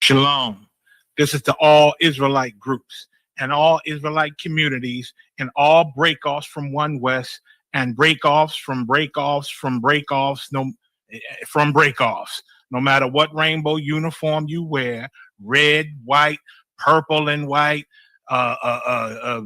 Shalom. This is to all Israelite groups and all Israelite communities and all breakoffs from One West and breakoffs from breakoffs from breakoffs from breakoffs. No matter what rainbow uniform you wear, red, white, purple and white, all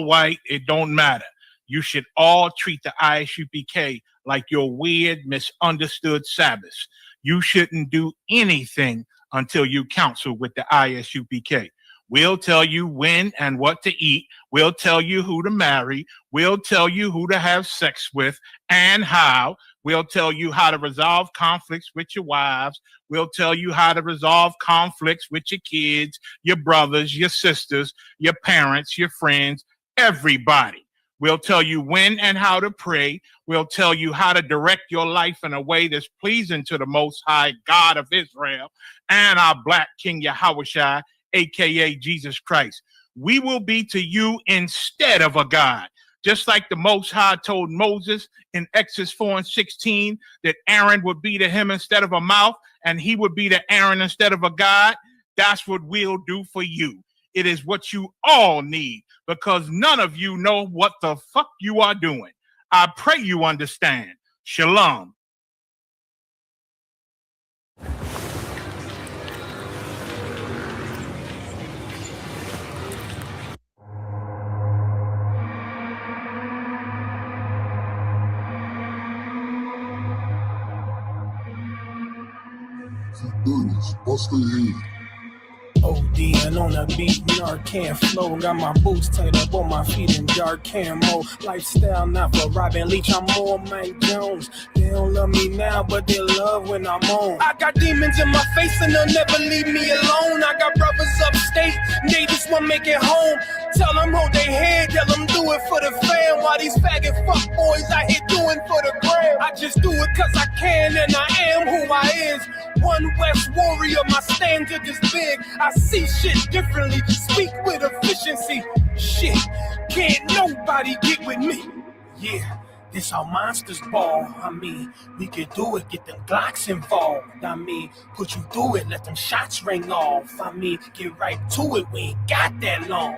white, it don't matter. You should all treat the ISUPK like your weird, misunderstood Sabbaths. You shouldn't do anything until you counsel with the ISUPK. We'll tell you when and what to eat. We'll tell you who to marry. We'll tell you who to have sex with and how. We'll tell you how to resolve conflicts with your wives. We'll tell you how to resolve conflicts with your kids, your brothers, your sisters, your parents, your friends, everybody. We'll tell you when and how to pray. We'll tell you how to direct your life in a way that's pleasing to the Most High God of Israel and our Black King Yahushua, a.k.a. Jesus Christ. We will be to you instead of a God. Just like the Most High told Moses in Exodus 4:16 that Aaron would be to him instead of a mouth and he would be to Aaron instead of a God, that's what we'll do for you. It is what you all need because none of you know what the fuck you are doing. I pray you understand. Shalom. Bust their head. ODing on a beat, Narcan flow. Got my boots tied up on my feet in dark camo. Lifestyle not for Robin Leach, I'm more Mike Jones. They don't love me now, but they love when I'm on. I got demons in my face and they'll never leave me alone. I got brothers upstate, they just wanna make it home. Tell them hold their head, tell them do it for the fam. While these faggot fuck boys out here doing for the gram. I just do it cause I can and I am who I is. One West warrior, my standard is big. I see shit differently, speak with efficiency. Shit, can't nobody get with me. Yeah, this how monsters ball. I mean, we could do it, get them Glocks involved. I mean, put you through it, let them shots ring off. I mean, get right to it, we ain't got that long.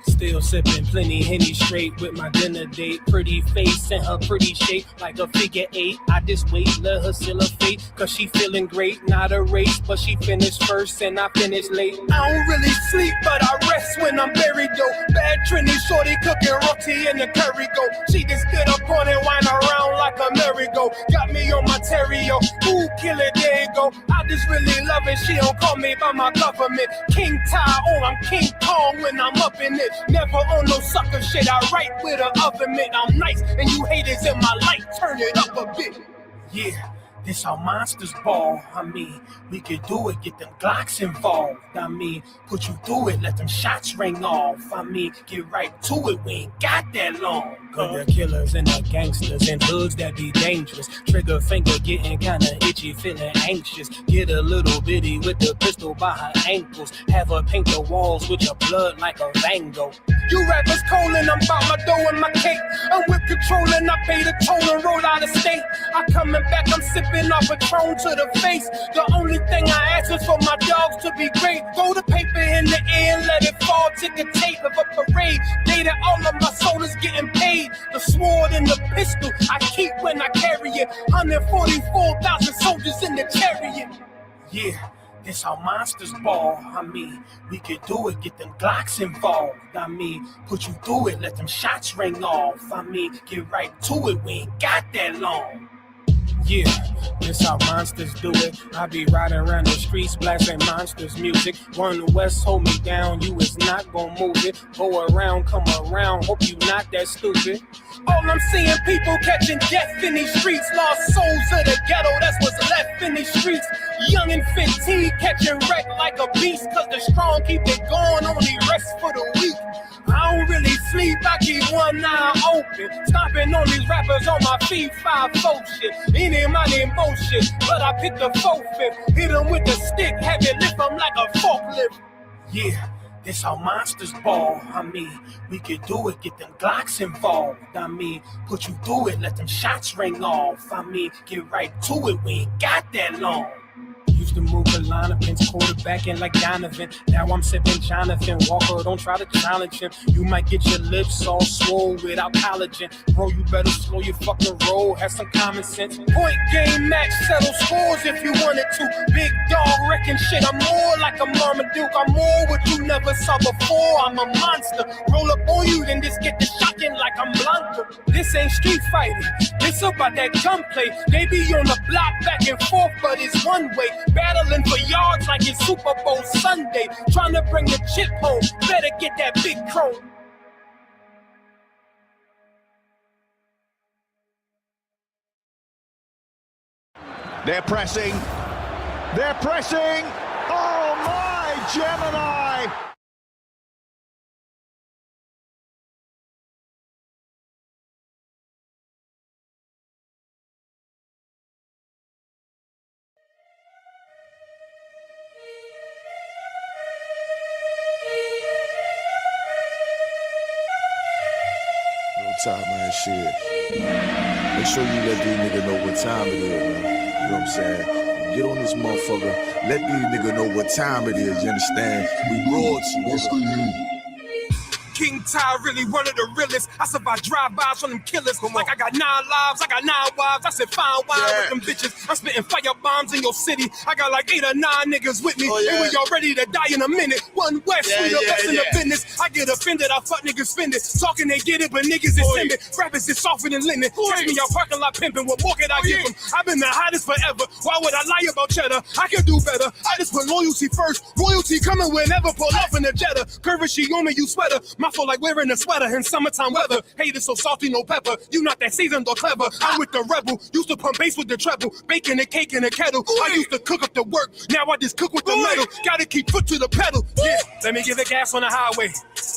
Still sipping plenty Henny straight with my dinner date. Pretty face and her pretty shape like a figure 8. I just wait, let her seal her fate, cause she feeling great. Not a race, but she finished first and I finished late. I don't really sleep, but I rest when I'm buried though. Bad Trini shorty cooking roti in the curry go. She just get up on and wind around like a merry-go. Got me on my terrio, ooh, kill it, there you go. I just really love it, she don't call me by my government. King Ty, oh, I'm King Kong when I'm up in it. Never on no sucker shit, I write with an oven mitt. I'm nice and you haters in my light, turn it up a bit. Yeah, this how monsters ball. I mean, we could do it, get them Glocks involved. I mean, put you through it, let them shots ring off. I mean, get right to it, we ain't got that long. Cause the killers and the gangsters and hoods that be dangerous. Trigger finger getting kinda itchy, feeling anxious. Get a little bitty with the pistol by her ankles. Have her paint the walls with your blood like a Van Gogh. You rappers cold and I'm bout my dough and my cake. I'm with control and I pay the toll and roll out of state. I coming back, I'm sipping off a Patron to the face. The only thing I ask is for my dogs to be great. Throw the paper in the air and let it fall. Ticker tape of a parade. Day that all of my soldiers getting paid. The sword and the pistol I keep when I carry it. 144,000 soldiers in the chariot. Yeah, this how monsters ball. I mean, we could do it, get them Glocks involved. I mean, put you through it, let them shots ring off. I mean, get right to it, we ain't got that long. Yeah, this how monsters do it. I be riding around the streets blasting monsters music. One West hold me down, you is not gon' move it. Go around, come around, hope you not that stupid. All I'm seeing people catching death in these streets. Lost souls of the ghetto, that's what's left in these streets. Young and 15 catching wreck like a beast. Cause the strong keep it going, only rest for the weak. I don't really sleep, I keep one eye open. Stomping on these rappers on my feet, 5-4 shit. Any money bullshit, but I pick the 4-5. Hit them with the stick, have it lift them like a forklift. Yeah, this how monsters ball. I mean, we could do it, get them Glocks involved. I mean, put you through it, let them shots ring off. I mean, get right to it, we ain't got that long. Used to move the line up and quarterbacking like Donovan. Now I'm sipping Jonathan Walker, don't try to challenge him. You might get your lips all swole without collagen. Bro, you better slow your fucking roll, have some common sense. Point game match, settle scores if you wanted to. Big dog wrecking shit, I'm more like a Marmaduke. I'm more what you never saw before, I'm a monster. Roll up on you, then just get the shocking like I'm Blanca. This ain't street fighting, this about that gunplay. They be on the block back and forth, but it's one way. Battling for yards like it's Super Bowl Sunday. Trying to bring the chip home, better get that big chrome. They're pressing. They're pressing. Oh my Gemini! Time, man, shit. Make sure you let these niggas know what time it is, man. You know what I'm saying? Get on this motherfucker. Let these niggas know what time it is, you understand? We royalty. What's the heat? King Ty really one of the realest. I survive drive-bys from them killers. Like I got 9 lives, I got 9 wives. I said fine wine with them bitches. I'm spitting fire bombs in your city. I got like 8 or 9 niggas with me. And we all ready to die in a minute. One West, we the best in the business. I get offended, I fuck niggas spend it. Talking they get it, but niggas is timid. Rappers is softer than linen. Catch me out parking lot pimping. What more could I give them? I've been the hottest forever. Why would I lie about cheddar? I can do better. I just put loyalty first. Royalty coming whenever. Pull off in the Jetta. Curvacy on me, you sweater. My fault like wearing a sweater in summertime weather. Haters so salty, no pepper. You not that seasoned or clever. I'm with the rebel. Used to pump bass with the treble. Baking a cake in a kettle. I used to cook up the work. Now I just cook with the metal. Gotta keep foot to the pedal. Yeah, let me give it gas on the highway.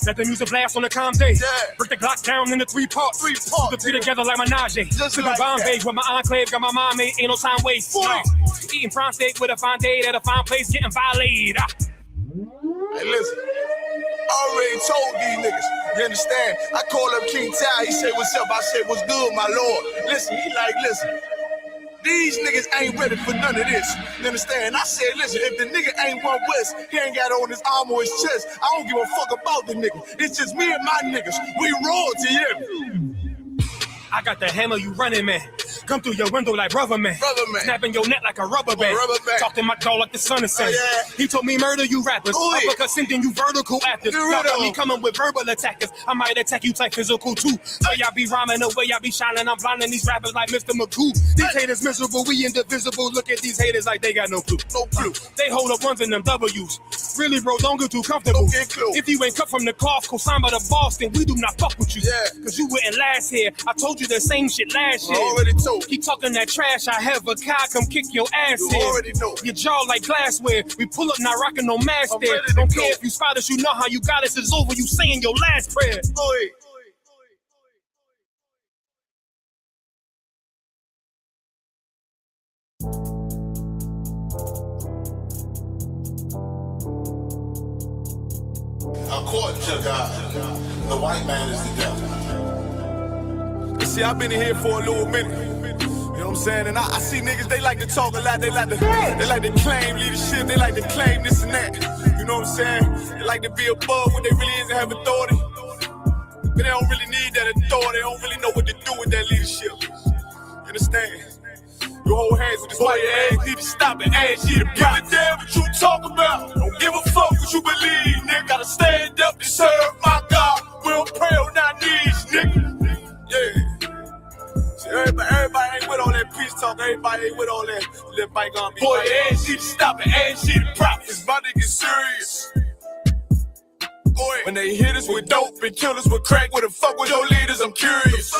Let the music blast on the calm day. Break the Glock down into 3 parts. Put the 3 together like my Najee. Took a Bombay with my enclave. Got my mom made. Ain't no time waste. Eating prawn steak with a fine date at a fine place. Getting violated. Hey, listen. I already told these niggas. You understand? I called up King Ty. He said, what's up? I said, what's good, my lord? Listen, he like, listen. These niggas ain't ready for none of this. You understand? I said, listen, if the nigga ain't one West, he ain't got it on his arm or his chest. I don't give a fuck about the nigga. It's just me and my niggas. We royalty, yeah. I got the hammer, you running, man. Come through your window like brother man. Snapping your neck like a rubber band. Talk to my dog like the sun is saying. He told me murder you rappers. Uppercut sending you vertical actors. Y'all got me coming with verbal attackers. I might attack you type physical too. So y'all be rhyming the way y'all be shining. I'm blinding these rappers like Mr. Magoo. These haters miserable, we indivisible. Look at these haters like they got no clue. They hold up ones in them W's. Really, bro, don't get too comfortable. If you ain't cut from the cloth, co-signed by the boss, then we do not fuck with you. Cause you wouldn't last here. I told you the same shit last year. Already told. Keep talking that trash, I have a car come kick your ass You in. already know. Your jaw like glassware. We pull up, not rocking no mask there. Don't care if you spot us, you know how you got us. It's over, you saying your last prayer. According to God, the white man is the devil. See, I've been in here for a little minute. You know what I'm saying? And I see niggas, they like to talk a lot. They like to claim leadership. They like to claim this and that. You know what I'm saying? They like to be above what they really is and have authority. But they don't really need that authority. They don't really know what to do with that leadership. You understand? You hold hands with this white ass, need to stop and ask you to give a damn what you talk about. Don't give a fuck what you believe, nigga. Gotta stand up to serve my God. We don't pray on our knees, nigga. Yeah. See, everybody ain't with all that peace talk. Everybody ain't with all that bygone. Boy, ask you to stop and ask you to prop. It's about to get serious. When they hit us with dope and kill us with crack, where the fuck with your leaders? I'm curious.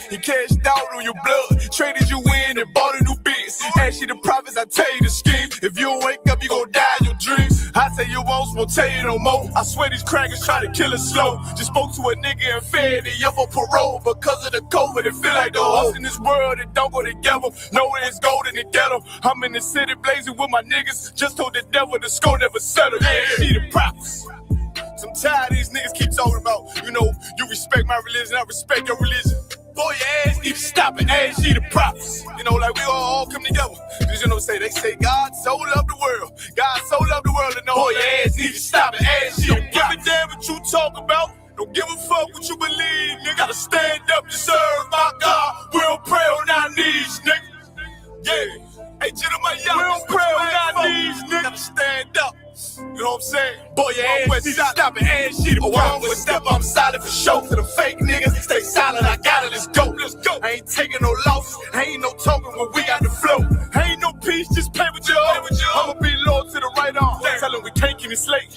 He cashed out on your blood, traded you in and bought a new biz. Ask you the prophets, I tell you the scheme. If you don't wake up, you gon' die in your dreams. I say you won't tell you no more. I swear these crackers try to kill us slow. Just spoke to a nigga and fed he up on parole because of the COVID. It feel like the hoes in this world that don't go together. Nowhere is gold in the ghetto. I'm in the city blazing with my niggas. Just told the devil the score never settled. Yeah, see the prophets. I'm tired of these niggas keep talking about, you know, you respect my religion, I respect your religion. Boy, your ass need to stop and ask you the props. You know, like we all come together. You know, they say God so loved the world. God so loved the world, and boy, your ass need to stop and ask you the props. Don't give a damn what you talk about. Don't give a fuck what you believe. You gotta stand up and serve my God. We'll pray on our knees, nigga. Yeah. Hey, gentlemen, y'all, we'll pray on our knees, nigga. Gotta stand up. You know what I'm saying? Boy, your ass need to stop and ask you the props. One step, I'm solid for show. To the fake niggas, stay silent. I got it. Let's go. Let's go. I ain't taking no losses. I ain't no token when we got the flow. I ain't no peace, just pay with your own. I'ma be loyal to the right arm. Tell them we can't keep me slave.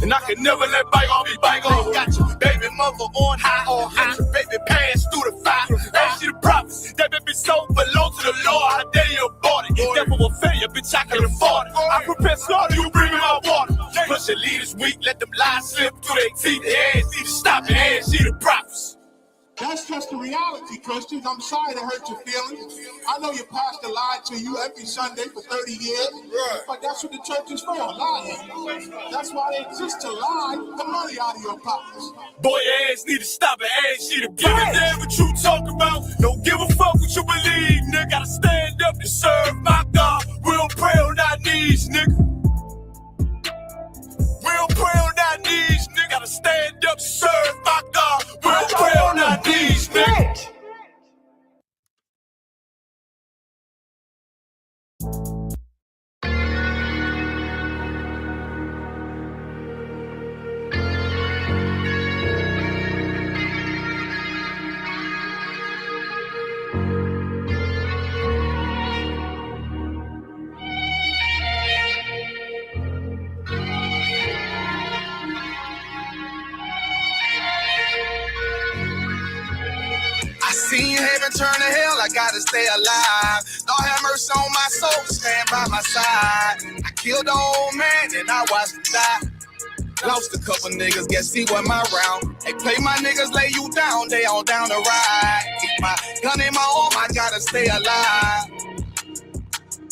And I can never let bygone be bygone. Got your baby mother on high. Got your baby pass through the fire. Ask you the prophets. That baby so below to the Lord. How dare you abort it? If that was a failure, bitch, I can afford it. I prepare slaughter, you bring me my water. Push your leaders weak, let them lies slip through their teeth. Their ass need to stop and ask you the prophets. That's just the reality, Christians. I'm sorry to hurt your feelings. I know your pastor lied to you every Sunday for 30 years, but that's what the church is for, lying. That's why they exist, to lie the money out of your pockets. Boy, your ass need to stop and ask you to give a damn what you talk about. Don't give a fuck what you believe, nigga. Gotta stand up and serve my God. We'll pray on our knees, nigga. We'll pray on our knees, nigga. Gotta stand up, serve my God. We'll pray on our knees, nigga. Seen heaven turn to hell, I gotta stay alive. Lord have mercy on my soul, stand by my side. I killed the old man and I watched him die. Lost a couple niggas, guess he wasn't my round. They play my niggas, lay you down, they all down the ride. Keep my gun in my arm, I gotta stay alive.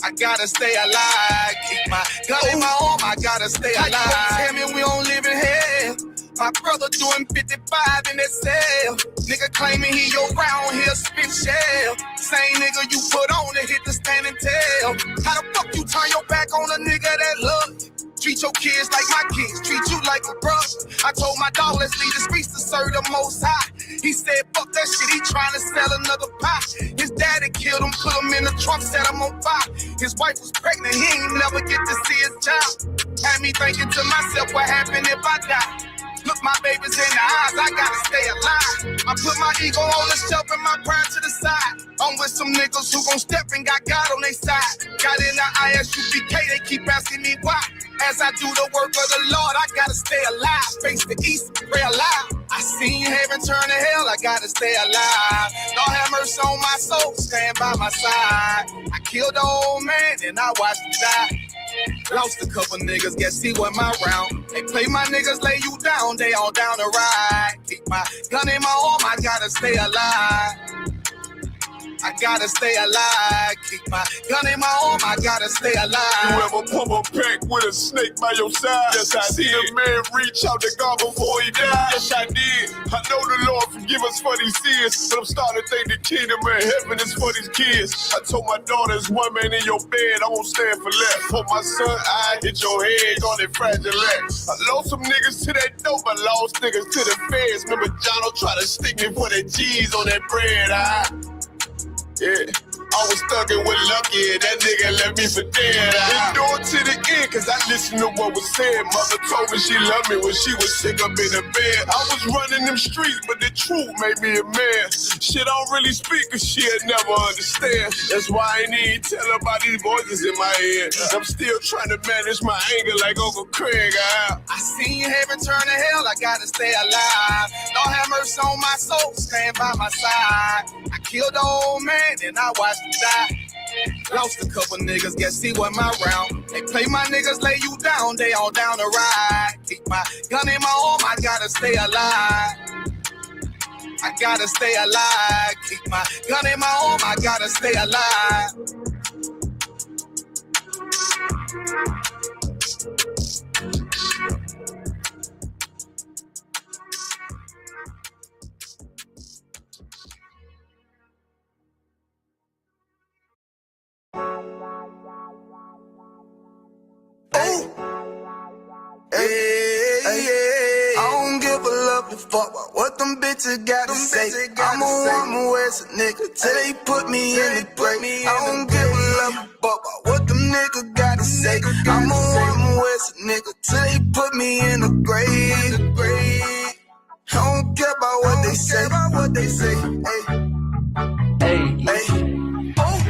I gotta stay alive. Keep my gun in my arm, I gotta stay alive. Tell me we don't live in hell. My brother doing 55 in that cell. Nigga claiming he your round here spit shell. Same nigga you put on to hit the stand and tell. How the fuck you turn your back on a nigga that love you? Treat your kids like my kids, treat you like a brother. I told my dog, let's leave the streets to serve the most high. He said, fuck that shit, he trying to sell another pie. His daddy killed him, put him in the trunk, set him on fire. His wife was pregnant, he ain't never get to see his child. Had me thinking to myself, what happened if I die? Look my babies in the eyes, I gotta stay alive. I put my ego on the shelf and my pride to the side. I'm with some niggas who gon' step and got God on their side. Got in the ISUPK, they keep asking me why. As I do the work of the Lord, I gotta stay alive. Face the east, pray alive. I seen heaven turn to hell, I gotta stay alive. Lord have mercy on my soul, stand by my side. I killed the old man and I watched him die. Lost a couple niggas, guess he wasn't my round. They play my niggas, lay you down, they all down the ride. Keep my gun in my arm, I gotta stay alive. I gotta stay alive. Keep my gun in my arm, I gotta stay alive. You ever pump a pack with a snake by your side? Yes, I see a man reach out to God before he died. Yes, I did. I know the Lord forgive us for these sins, but I'm starting to think the kingdom of heaven is for these kids. I told my daughter, there's one man in your bed, I won't stand for less. For my son, I hit your head on that fragile legs. I lost some niggas to that dope, I lost niggas to the feds. Remember Jono tried to stick me for that cheese on that bread, yeah, I was thugging with Lucky and that nigga left me for dead. Endure to the end, cause I listened to what was said. Mother told me she loved me when she was sick up in the bed. I was running them streets, but the truth made me a man. Shit, I don't really speak cause she'll never understand. That's why I ain't even tell her about these voices in my head. I'm still trying to manage my anger like Uncle Craig. I seen heaven turn to hell, I gotta stay alive. Lord have mercy on my soul, stand by my side. I killed the old man and I watched him die. Lost a couple niggas, guess he wasn't my round. They play my niggas, lay you down, they all down the ride. Keep my gun in my arm, I gotta stay alive. I gotta stay alive. Keep my gun in my arm, I gotta stay alive. I don't give a love to fuck about what them bitches gotta say. I'm a woman where's a nigga till they put me in the grave. I don't give a love to fuck about what them niggas gotta say. I'm a woman where's a nigga till they put me in the grave. I don't care about what they say. Hey.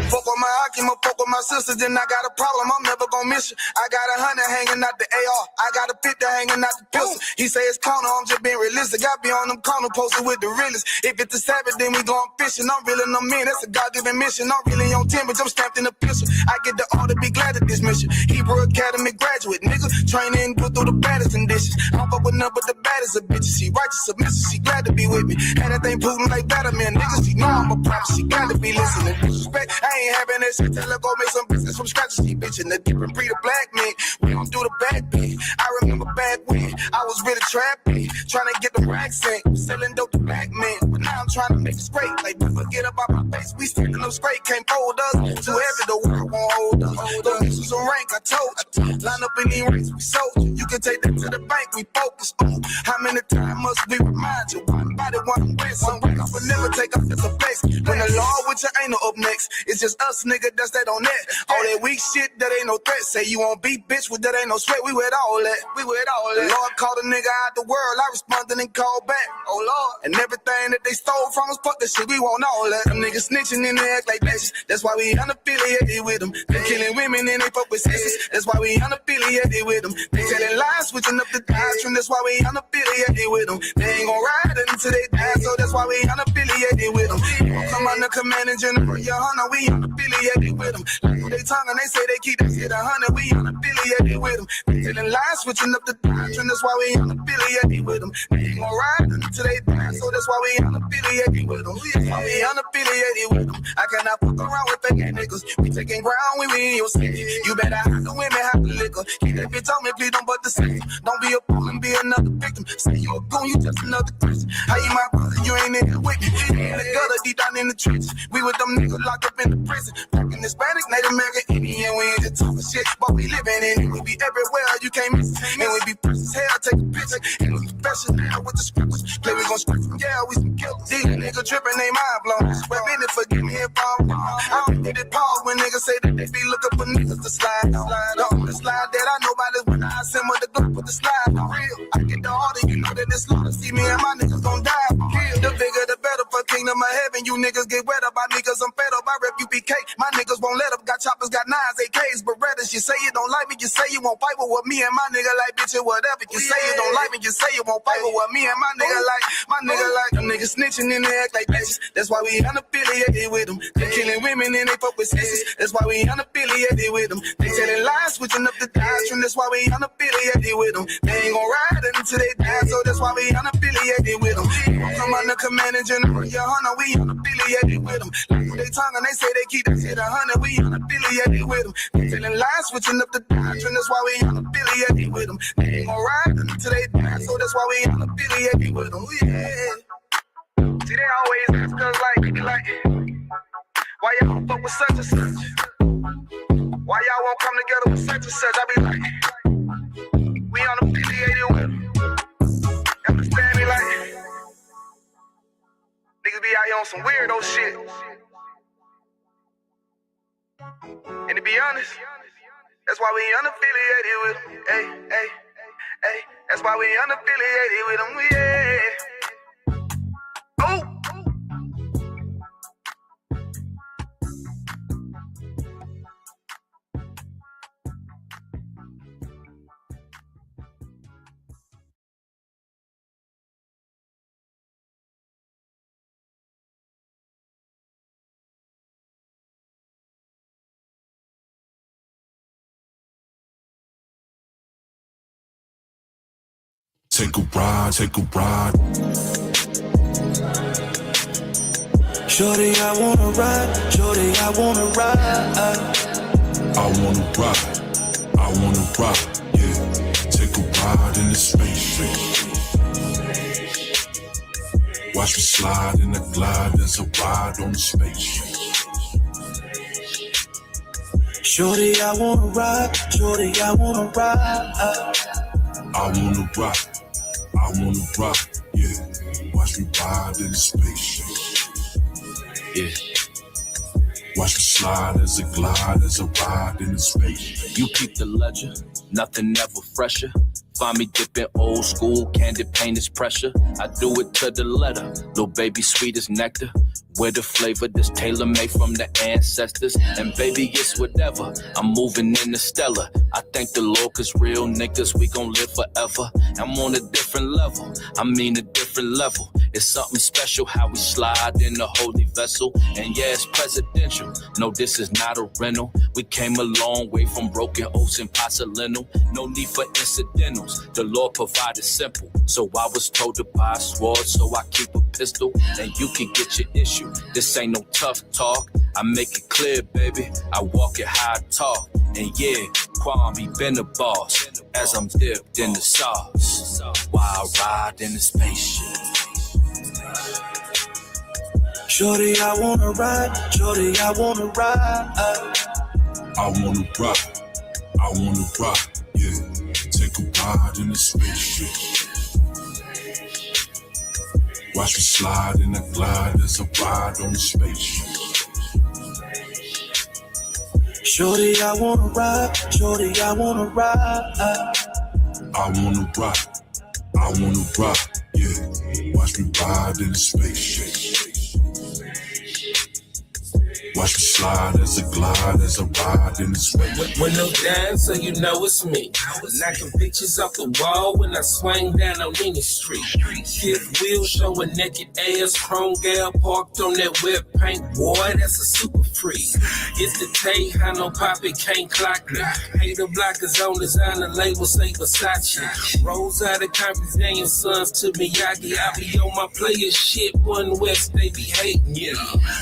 Fuck with my Akima, fuck with my sisters, then I got a problem, I'm never gonna miss you. I got 100 hanging out the AR, I got a 50 hanging out the pistol. He say it's corner, I'm just being realistic. I be on them corner posted with the realest. If it's a Sabbath, then we going fishing. I'm reeling them in, that's a God-given mission. I'm really on 10, but I'm stamped in the pistol. I get the order, be glad at this mission. Hebrew Academy graduate, nigga. Training, go through the baddest conditions. I don't fuck with none but the baddest of bitches. She righteous, submissive, she glad to be with me. And that thing Putin like Batman, niggas. She know I'm a prophet, she glad to be listening. Disrespect, I ain't having that shit. Tell her go make some business from scratch. She bitchin' the different breed of black men. We don't do the bad thing. I remember back when I was really trapping, trying to get the racks in, selling dope to black men. But now I'm trying to make it straight. Like, don't forget about my face. We standing up straight, can't hold us. Too heavy, the world won't hold us. Don't get you some rank, I told you. Line up in these ranks, we sold you. You can take that to the bank, we focus on. How many times must we remind you? One body, one win, some rank. I would never take up as a flex. When the law with you ain't no up next. It's just us, nigga, that's that on that. All that weak shit, that ain't no threat. Say you won't beat, bitch, with that ain't no sweat. We with all that. The Lord called a nigga out the world. I responded and called back. Oh Lord. And everything that they stole from us, fuck that shit. We want all that. Them niggas snitching and they act like bitches. That's why we unaffiliated with them. They killing women and they fuck with sisters. That's why we unaffiliated with them. They telling lies, switching up the doctrine. That's why we unaffiliated with them. They ain't gon' ride until they die, so that's why we unaffiliated with them. Come on the command and general, your honor, we unaffiliated with them. Like they tongue and they say they keep that shit 100, we unaffiliated with them. They telling lies, switching up the doctrine. That's why we unaffiliated with them. They ain't gon' ride until they die, so that's why we unaffiliated with them. That's why we unaffiliated with them. I cannot fuck around with fake niggas. We taking ground when we in your city. You better hide the women, hide the liquor. Keep that bitch on me, please don't butt the system. Don't be a fool and be another victim. Say you a goon, you just another Christian. How you my brother, you ain't in here with me. We in the gutter, deep down in the trenches. We with them niggas locked up in the prison. Fucking Hispanic, Native American, Indian, we ain't just talking shit, but we living in it. We be everywhere, you can't miss it. And we be precious hell, take a picture. And we professional with the scriptures. Play, we gon' scream, yeah, we some killers. These niggas tripping, they mind blown. Swear business, forgive me if I'm wrong. I don't get it pause when niggas say that they be looking for niggas to slide on. The slide that I know about is when I send with the gun for the slide for real. I get the order, you know that it's slaughter. See me and my niggas gon' die for real. The bigger the better for kingdom of heaven. You niggas get wet up by niggas, I'm fed up. I rep UPK. My niggas won't let up. Got choppers, got nines, AKs, Berettas. You say you don't like me, you say you won't fight with what me and my nigga like, bitch, or whatever. You say you don't like me, you say you won't fight with what me and my nigga like. My nigga like them niggas snitching and they act like bitches. That's why we unaffiliated with them. They killing women and they fuck with sisters. That's why we unaffiliated with them. They telling lies, switching up the doctrine. That's why we unaffiliated with them. They ain't gon' ride until they die, so that's why we unaffiliated with them. Come on the command and general, your honor, we unaffiliated with them. Like they tongue and they say they keep that shit 100, we unaffiliated with them. They telling lies, switching up the doctrine. That's why we unaffiliated with them. They ain't gon' ride until they die, so that's why we unaffiliated with them. Yeah. See, they always ask us like, why y'all don't fuck with such and such? Why y'all won't come together with such and such? I be like, we unaffiliated with them. Understand me? Like, niggas be out here on some weirdo shit. And to be honest, that's why we unaffiliated with them. Hey. That's why we unaffiliated with them. Yeah. Oh. Take a ride. Shorty, I wanna ride. Shorty, I wanna ride. I wanna ride, yeah. Take a ride in the space. Watch me slide in the glide. There's a ride on the space. Shorty, I wanna ride. Shorty, I wanna ride. I wanna rock, yeah. Watch me ride in the spaceship, yeah. Watch me slide as a glide, as a ride in the space. You keep the ledger, nothing ever fresher. Find me dipping old school, candy paint is pressure. I do it to the letter, little baby sweet as nectar. With a flavor that's tailor-made from the ancestors. And baby, it's whatever, I'm moving in the stellar. I thank the Lord, cause real niggas, we gon' live forever. I'm on a different level, I mean a different level. It's something special how we slide in the holy vessel. And yeah, it's presidential, no, this is not a rental. We came a long way from broken oats and porcelain. No need for incidentals, the Lord provided simple. So I was told to buy a sword, so I keep a pistol. And you can get your issue, this ain't no tough talk. I make it clear, baby, I walk it how I talk. And yeah, Kwame been the boss, as I'm dipped in the sauce, while I ride in the spaceship. Shorty, I wanna ride. Shorty, I wanna ride. I wanna rock, yeah. Take a ride in the spaceship. Watch me slide in the glide as a ride on the spaceship. Shorty, I wanna ride. Shorty, I wanna ride. I wanna rock, yeah. Watch me ride in the spaceship. Watch me slide as a glide, as a ride in the space. When no dance, so you know it's me. Knocking pictures off the wall when I swing down on any street. Fifth wheel showing naked ass, chrome gal parked on that wet paint. Boy, that's a super freak. It's the Tejano Poppy, can't clock me. Hater blockers on designer label, say Versace. Rolls out of Compton, Daniel Sons to Miyagi. I be on my player shit, one West, they be hating, yeah.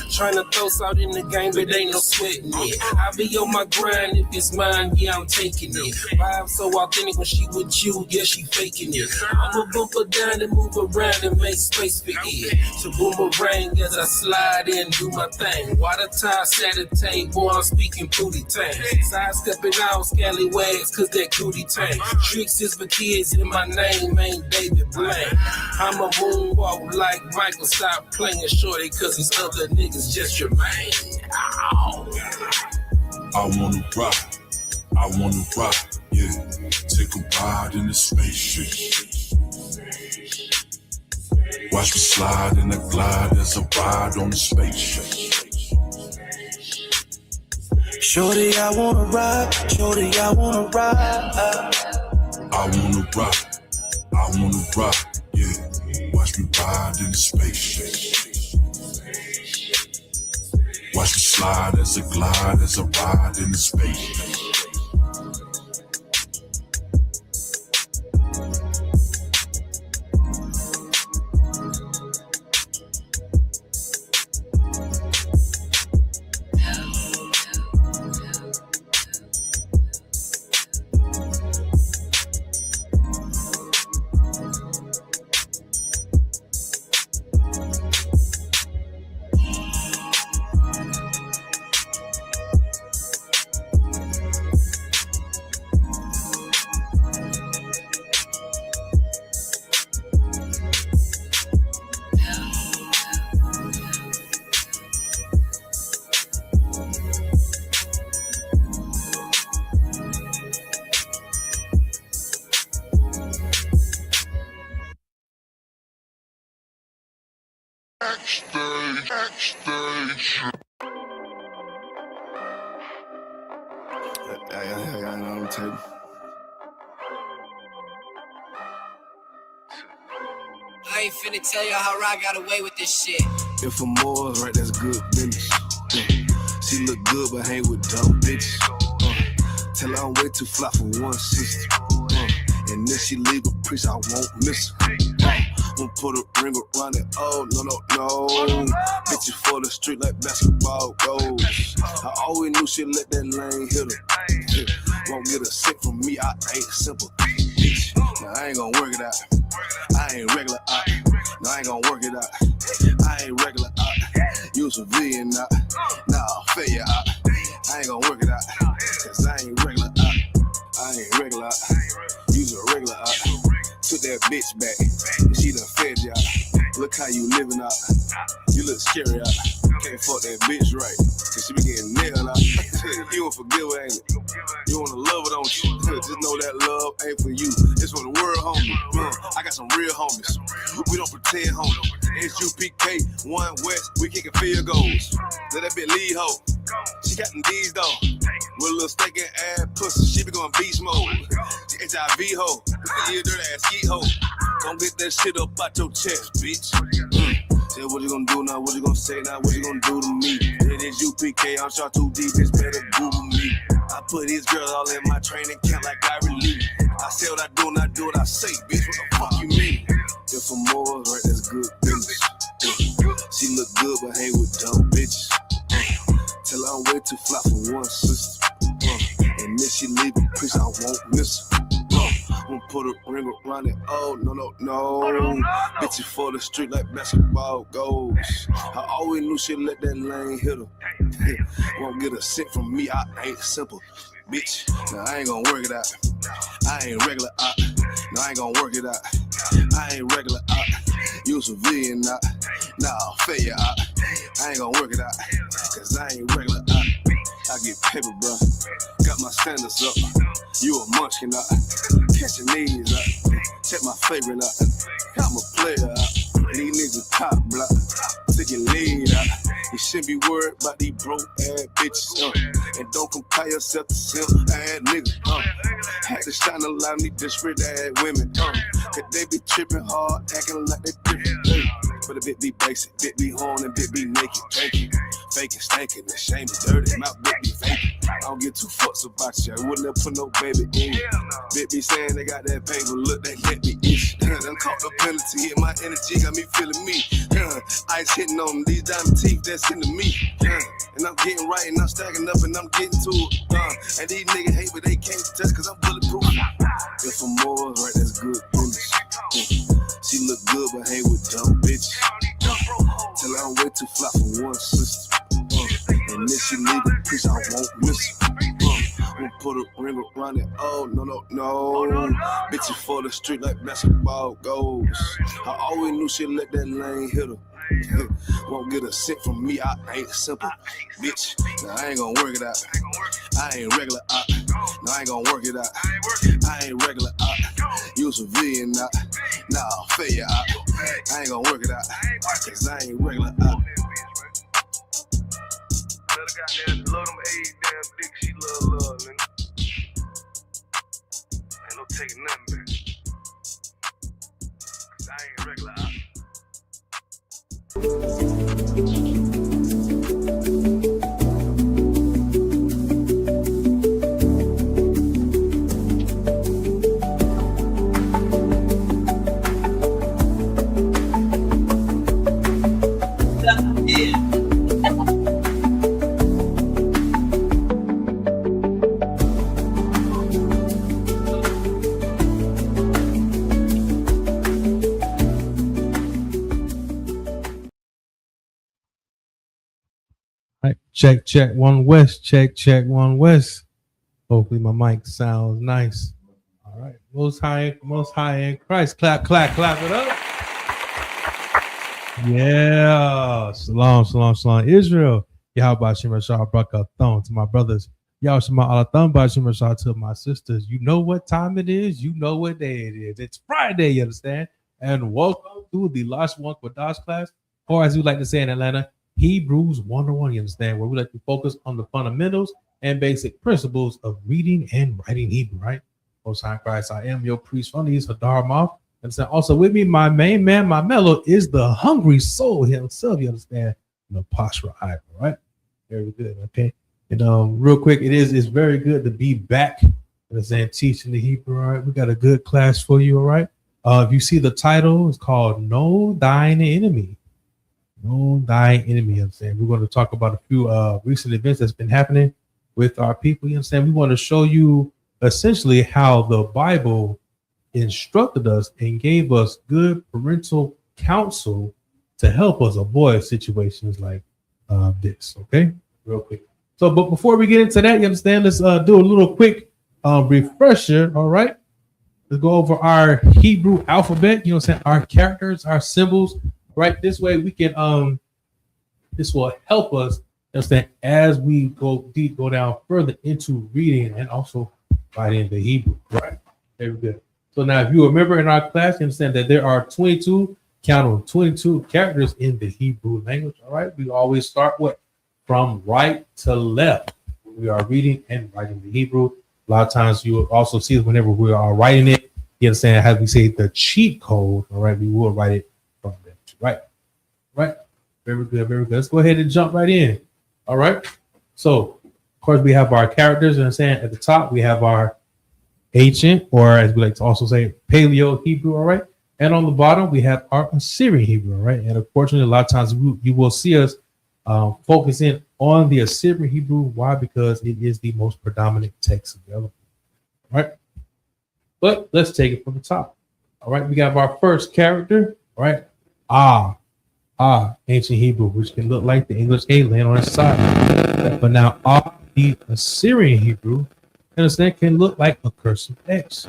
Trying to throw salt in the game, but ain't no sweating it. I be on my grind, if it's mine, yeah, I'm taking it. Vibe so authentic when she with you, yeah, she faking it. I'ma bump her down and move around and make space for it. So boomerang as I slide in, do my thing. Water tie, Saturday, boy, I'm speaking booty tang. Side stepping out, scallywags, cause that cootie tang. Tricks is for kids in my name, ain't David Blaine. I'm a moonwalk like Michael, stop playing shorty, cause these other niggas just your man. Ow. I wanna rock, yeah. Take a ride in the spaceship. Watch me slide in the glide as a ride on the spaceship. Shorty, I wanna ride. Shorty, I wanna ride. I wanna rock, yeah. Watch me ride in the spaceship. Watch me slide as a glide, as a ride in the space. I ain't finna tell y'all how I got away with this shit. If I'm more right, that's good business. She look good, but hang with dumb bitches. Tell her I'm way too fly for one sister. And if she leave a priest, I won't miss her. Won't put a ring around it. Oh, no. Bitches for the street like basketball goals. I always knew she'd let that lane hit her. Won't get a sick from me, I ain't simple. Bitch, now I ain't gonna work it out. I ain't regular out. No, I ain't gonna work it out. I ain't regular out. You civilian out. Nah, failure out. I ain't gonna work it out. Cause I ain't regular out. I ain't regular out. You's a regular out. that bitch back. She done fed y'all. Look how you living out. You look scary out. Can't fuck that bitch right. Cause she be getting nailed out. You don't forgive her, ain't it? You wanna love her, don't you? Just know that love ain't for you. It's for the world, homie. I got some real homies. We don't pretend, homie. ISUPK, 1 West, we kicking field goals. Let that bitch lead, ho. She got them D's, though. With a little stinking ass pussy, she be going beast mode. She HIV, ho. You dirty ass ski, ho. Don't get that shit up out your chest, bitch. Say what you gonna do now, what you gonna say now, what you gonna do to me? It is UPK, I'm shot too deep, it's better Google me. I put these girls all in my training camp like I relieve. I say what I do and I do what I say, bitch, what the fuck you mean? If I'm more right, that's good business. She look good but hang with dumb bitches. Tell her I'm way too fly for one sister. And then she leave a piece, I won't miss her. Won't put a ring around it. Oh, no. Bitch, you for the street like basketball goes. I always knew she'd let that lane hit her. Won't get a cent from me, I ain't simple. Bitch, now I ain't gonna work it out. I ain't regular out. No, I ain't gonna work it out. I ain't regular out. You civilian out. Nah, failure out. I ain't gonna work it out. Cause I ain't regular out. I get paper, bro. Got my standards up. You a munchkin out. Catch your knees out. Check my favorite out. I'm a player out. These niggas top block. Take your lead out. You shouldn't be worried about these broke ass bitches. And don't compare yourself to simp ass niggas. Had to shine a light on these desperate ass women. Cause they be tripping hard, acting like they different. But a bit be basic, bit be horn and bit be naked, drinking, faking, stankin', the shame is dirty, my bit be faking. I don't get too fucks about you, I wouldn't have put no baby in you. Bit be saying they got that paper, look, they let me itch. Done caught the penalty, hit my energy, got me feeling me. Ice hitting on these diamond teeth, that's into me. And I'm getting right and I'm stacking up and I'm getting to it. And these niggas hate but they can't touch cause I'm bulletproof. If I'm more right, that's good business. She look good but hang with dumb bitches. Tell her I'm way too fly for one sister. And then she leave a piece, I won't miss her. Won't put a ring around it. Oh, no. Bitch, you for the street like basketball goes. I always knew she'd let that lane hit her. Won't get a cent from me, I ain't simple. Bitch, now I ain't gonna work it out. I ain't regular out. No, I ain't gonna work it out. I ain't regular out. You civilian out. Nah, failure out. I ain't gonna work it out. Cause I ain't regular out. Goddamn, love them AIDS damn dick, she love, nigga. Ain't no taking nothing back. Cause I ain't regular out. Check 1 West. Check 1 West. Hopefully my mic sounds nice. All right. Most high in Christ. Clap it up. Yeah. Shalom. Israel. Yahweh Shem Rashah Brakathon. To my brothers. Yahweh Shema Alathon Bashim Rashah. To my sisters. You know what time it is. You know what day it is. It's Friday, you understand? And welcome to the Lashawan Qadash class. Or as we like to say in Atlanta, Hebrews 101, you understand, where we like to focus on the fundamentals and basic principles of reading and writing Hebrew, right? Most High Christ, I am your priest from these Hadar Mouth. And so also with me, my main man, my mellow, is the hungry soul himself, you understand? Pashra Ivor, right? Very good, okay? And real quick, it's very good to be back, you understand, teaching the Hebrew, all right? We got a good class for you, all right? If you see the title, it's called Know Thine Enemy. Know thy enemy, you understand? We're going to talk about a few recent events that's been happening with our people, you understand? We want to show you essentially how the Bible instructed us and gave us good parental counsel to help us avoid situations like this, okay? Real quick. So, but before we get into that, you understand, let's do a little quick refresher, all right? let's go over our Hebrew alphabet. You know what I'm saying? Our characters, our symbols. Right. This way we can this will help us understand as we go deep, go down further into reading and also writing the Hebrew. Right. Very good. So now if you remember in our class, you understand that there are 22, count on 22 characters in the Hebrew language. All right. We always start what? From right to left. We are reading and writing the Hebrew. A lot of times you will also see whenever we are writing it, you understand how we say the cheat code. All right. We will write it from there. Right. Right. Very good. Very good. Let's go ahead and jump right in. All right. So, of course, we have our characters. You know what I'm saying? At the top, we have our ancient, or as we like to also say, Paleo Hebrew. All right. And on the bottom, we have our Assyrian Hebrew. All right. And unfortunately, a lot of times you will see us focusing on the Assyrian Hebrew. Why? Because it is the most predominant text available. All right. But let's take it from the top. All right. We got our first character. All right. Ancient Hebrew, which can look like the English A laying on its side. But now the Assyrian Hebrew, understand, can look like a cursive X.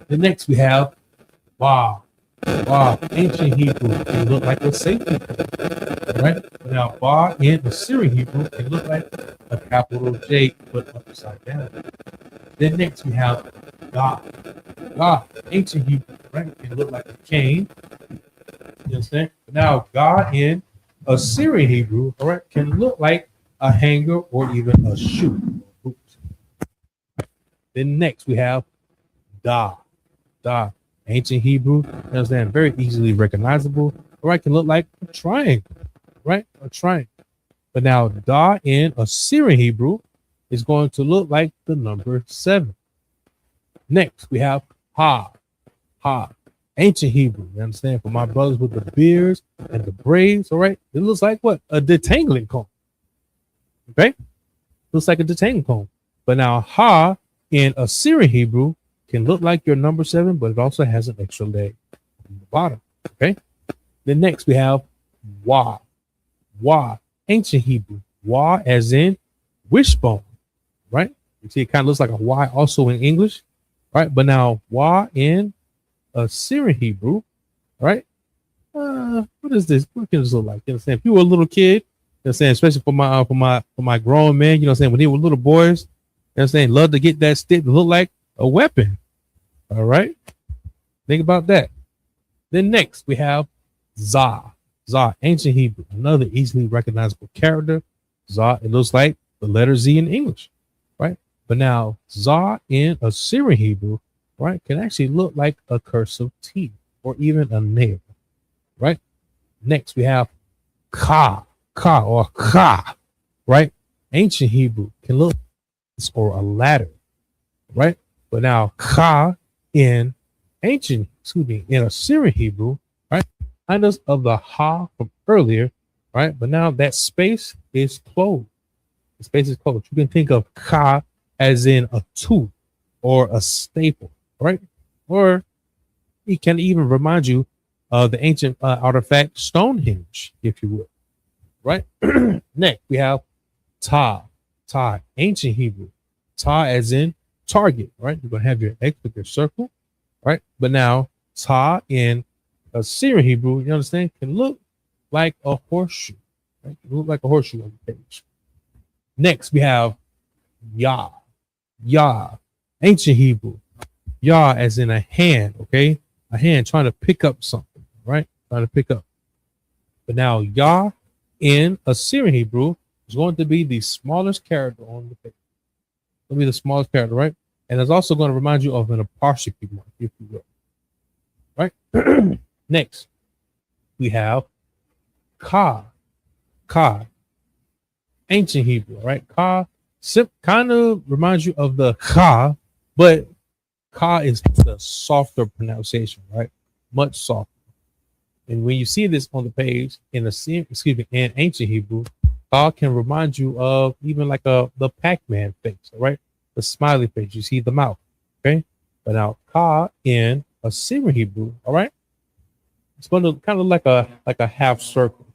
The next we have Wow. Ancient Hebrew can look like a safety code. Right? Now Ba in Assyrian Hebrew can look like a capital J but upside down. Then next we have God. Ancient Hebrew, right, can look like a cane. You understand? Now, God in Assyrian Hebrew, all right, can look like a hanger or even a shoe. Then next we have Da. Ancient Hebrew, you understand, very easily recognizable. All right, can look like a triangle, right? A triangle. But now Da in Assyrian Hebrew is going to look like the number 7. Next we have Ha. Ancient Hebrew, you understand? For my brothers with the beards and the braids, all right? It looks like what? A detangling comb. Okay? Looks like a detangling comb. But now Ha in Assyrian Hebrew can look like your number 7, but it also has an extra leg on the bottom. Okay? Then next we have Wa. Ancient Hebrew. Wa as in wishbone. Right? You see, it kind of looks like a Y also in English. Right? But now Wa in Assyrian Hebrew, right? What is this? What can this look like? You know what I'm saying? If you were a little kid, you know what I'm saying, especially for my grown men, you know what I'm saying, when they were little boys, you know what I'm saying, love to get that stick to look like a weapon. All right. Think about that. Then next we have Za, ancient Hebrew, another easily recognizable character. Za, it looks like the letter Z in English, right? But now Za in Assyrian Hebrew, right, can actually look like a cursive T or even a nail, right? Next, we have Ka, right? Ancient Hebrew can look or a ladder, right? But now Ka in in Assyrian Hebrew, right? Kind of the Ha from earlier, right? But now that space is closed. The space is closed. You can think of Ka as in a tooth or a staple. Right? Or it can even remind you of the ancient artifact Stonehenge, if you would. Right? Next, we have Ta, ancient Hebrew. Ta as in target, right? You're going to have your X with your circle, right? But now Ta in Assyrian Hebrew, you understand, can look like a horseshoe, right? Can look like a horseshoe on the page. Next, we have Yah, ancient Hebrew. Yah as in a hand, okay? A hand trying to pick up something, right? Trying to pick up. But now Yah in Assyrian Hebrew is going to be the smallest character on the page. It'll be the smallest character, right? And it's also going to remind you of an apostrophe mark, if you will. Right? Next, we have Ka. Ancient Hebrew, right? Ka kind of reminds you of the Ka, but Ka is the softer pronunciation, right? Much softer. And when you see this on the page in ancient Hebrew, Ka can remind you of even like the Pac-Man face, right? The smiley face. You see the mouth, okay? But now Ka in Assyrian Hebrew, all right? It's going to kind of like a half circle.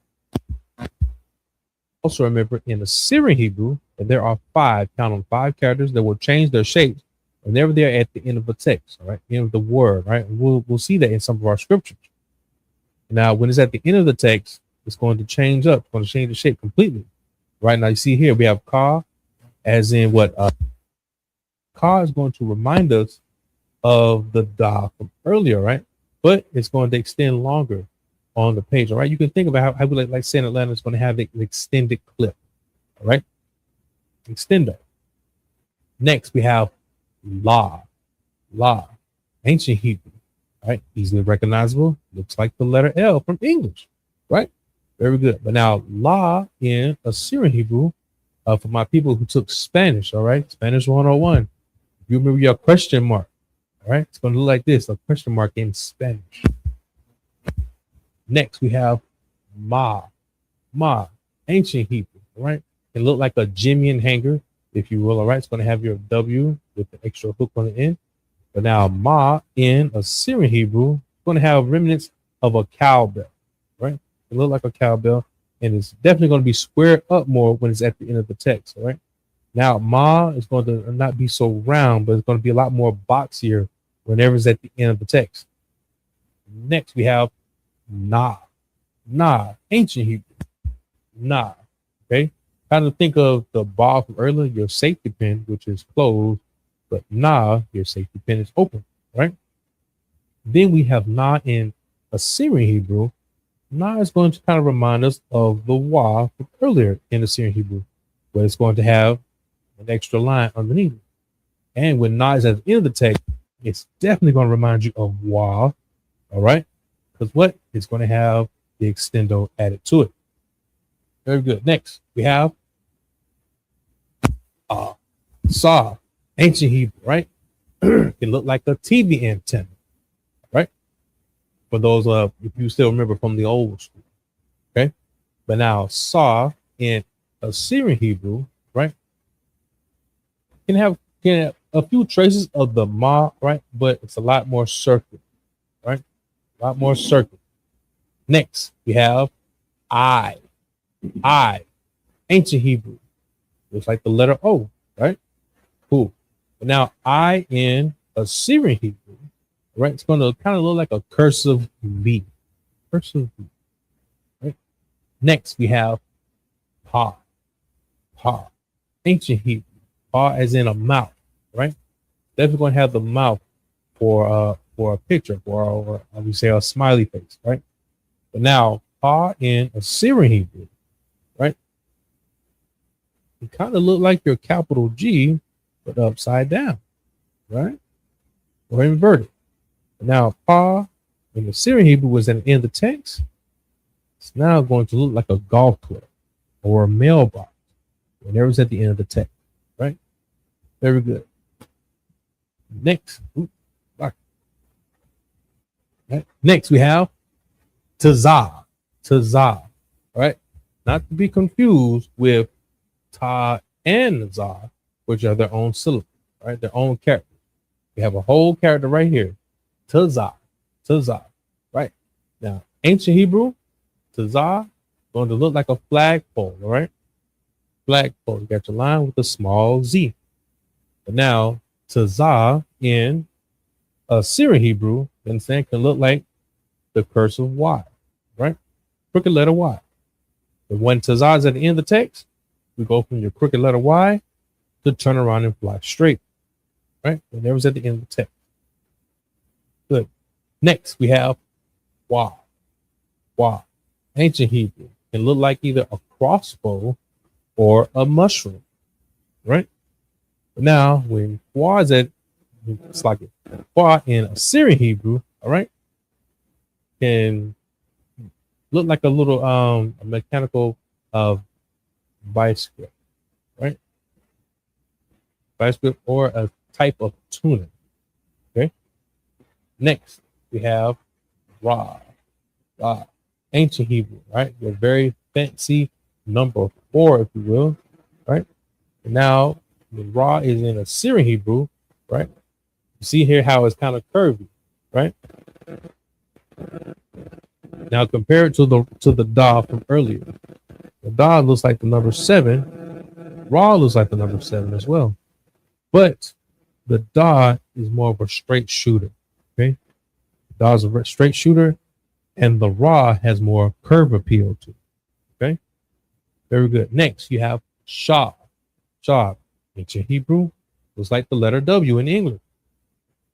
Also remember in Assyrian Hebrew, that there are 5 characters that will change their shapes whenever they're at the end of a text, all right, end of the word, right? We'll see that in some of our scriptures. Now, when it's at the end of the text, it's going to change up, it's going to change the shape completely. Right now, you see here we have ka, as in what ka is going to remind us of the da from earlier, right? But it's going to extend longer on the page, all right? You can think about how we like saying Atlanta is going to have an extended clip, all right? Extendo. Next, we have la, ancient Hebrew, right? Easily recognizable, looks like the letter L from English, right? Very good. But now la in Assyrian Hebrew, for my people who took Spanish, all right? Spanish 101. If you remember your question mark, all right? It's going to look like this, a question mark in Spanish. Next, we have ma, ancient Hebrew, all right? It look like a Jimian hanger, if you will, all right? It's going to have your W with the extra hook on the end. But now ma in Assyrian Hebrew, it's going to have remnants of a cowbell, right? It look like a cowbell, and it's definitely going to be squared up more when it's at the end of the text, all right? Now ma is going to not be so round, but it's going to be a lot more boxier whenever it's at the end of the text. Next, we have na, ancient Hebrew, na, okay? Kind of think of the ball from earlier, your safety pin, which is closed, but na, your safety pin is open, right? Then we have na in Assyrian Hebrew. Na is going to kind of remind us of the wa from earlier in Assyrian Hebrew, where it's going to have an extra line underneath it. And when na is at the end of the text, it's definitely going to remind you of wa, all right? Because what? It's going to have the extendo added to it. Very good. Next, we have saw, ancient Hebrew, right? It looked like a TV antenna, right? For those if you still remember from the old school, okay? But now saw in Assyrian Hebrew, right? Can have a few traces of the ma, right? But it's a lot more circular, right? A lot more circular. Next, we have I, ancient Hebrew. Looks like the letter O, right? Cool. But now I in Assyrian Hebrew, right? It's going to kind of look like a cursive V. Cursive V, right? Next, we have pa, ancient Hebrew. Pa as in a mouth, right? Definitely going to have the mouth for a picture, or we say a smiley face, right? But now pa in Assyrian Hebrew, right? It kind of look like your capital G, but upside down, right? Or inverted. Now, pa in the Assyrian Hebrew was at the end of the text. It's now going to look like a golf club or a mailbox whenever it's at the end of the text, right? Very good. Next, next we have tazah, right? Not to be confused with ta and za, which are their own syllable, right? Their own character. We have a whole character right here. Tazah, right? Now, ancient Hebrew, tazah, going to look like a flagpole, all right? Flagpole. You got your line with a small z. But now, tazah in Assyrian Hebrew, then saying can look like the cursive Y, right? Crooked letter Y. But when tazah is at the end of the text, we go from your crooked letter Y to turn around and fly straight, right? Whenever it's at the end of the text. Good. Next, we have wa, ancient Hebrew. It look like either a crossbow or a mushroom, right? But now, when wa is at, it's like wa in Assyrian Hebrew, all right, can look like a little a mechanical vice grip, right? Vice grip or a type of tuning. Okay. Next, we have Ra, ancient Hebrew, right? The very fancy number 4, if you will, right? And now the Ra is in Assyrian Hebrew, right? You see here how it's kind of curvy, right? Now compare it to the Da from earlier. The Da looks like the number 7. Ra looks like the number 7 as well. But The Da is more of a straight shooter. Okay. Da is a straight shooter, and the Ra has more curve appeal to it. Okay. Very good. Next, you have Shah. Shah, ancient Hebrew, was like the letter W in English.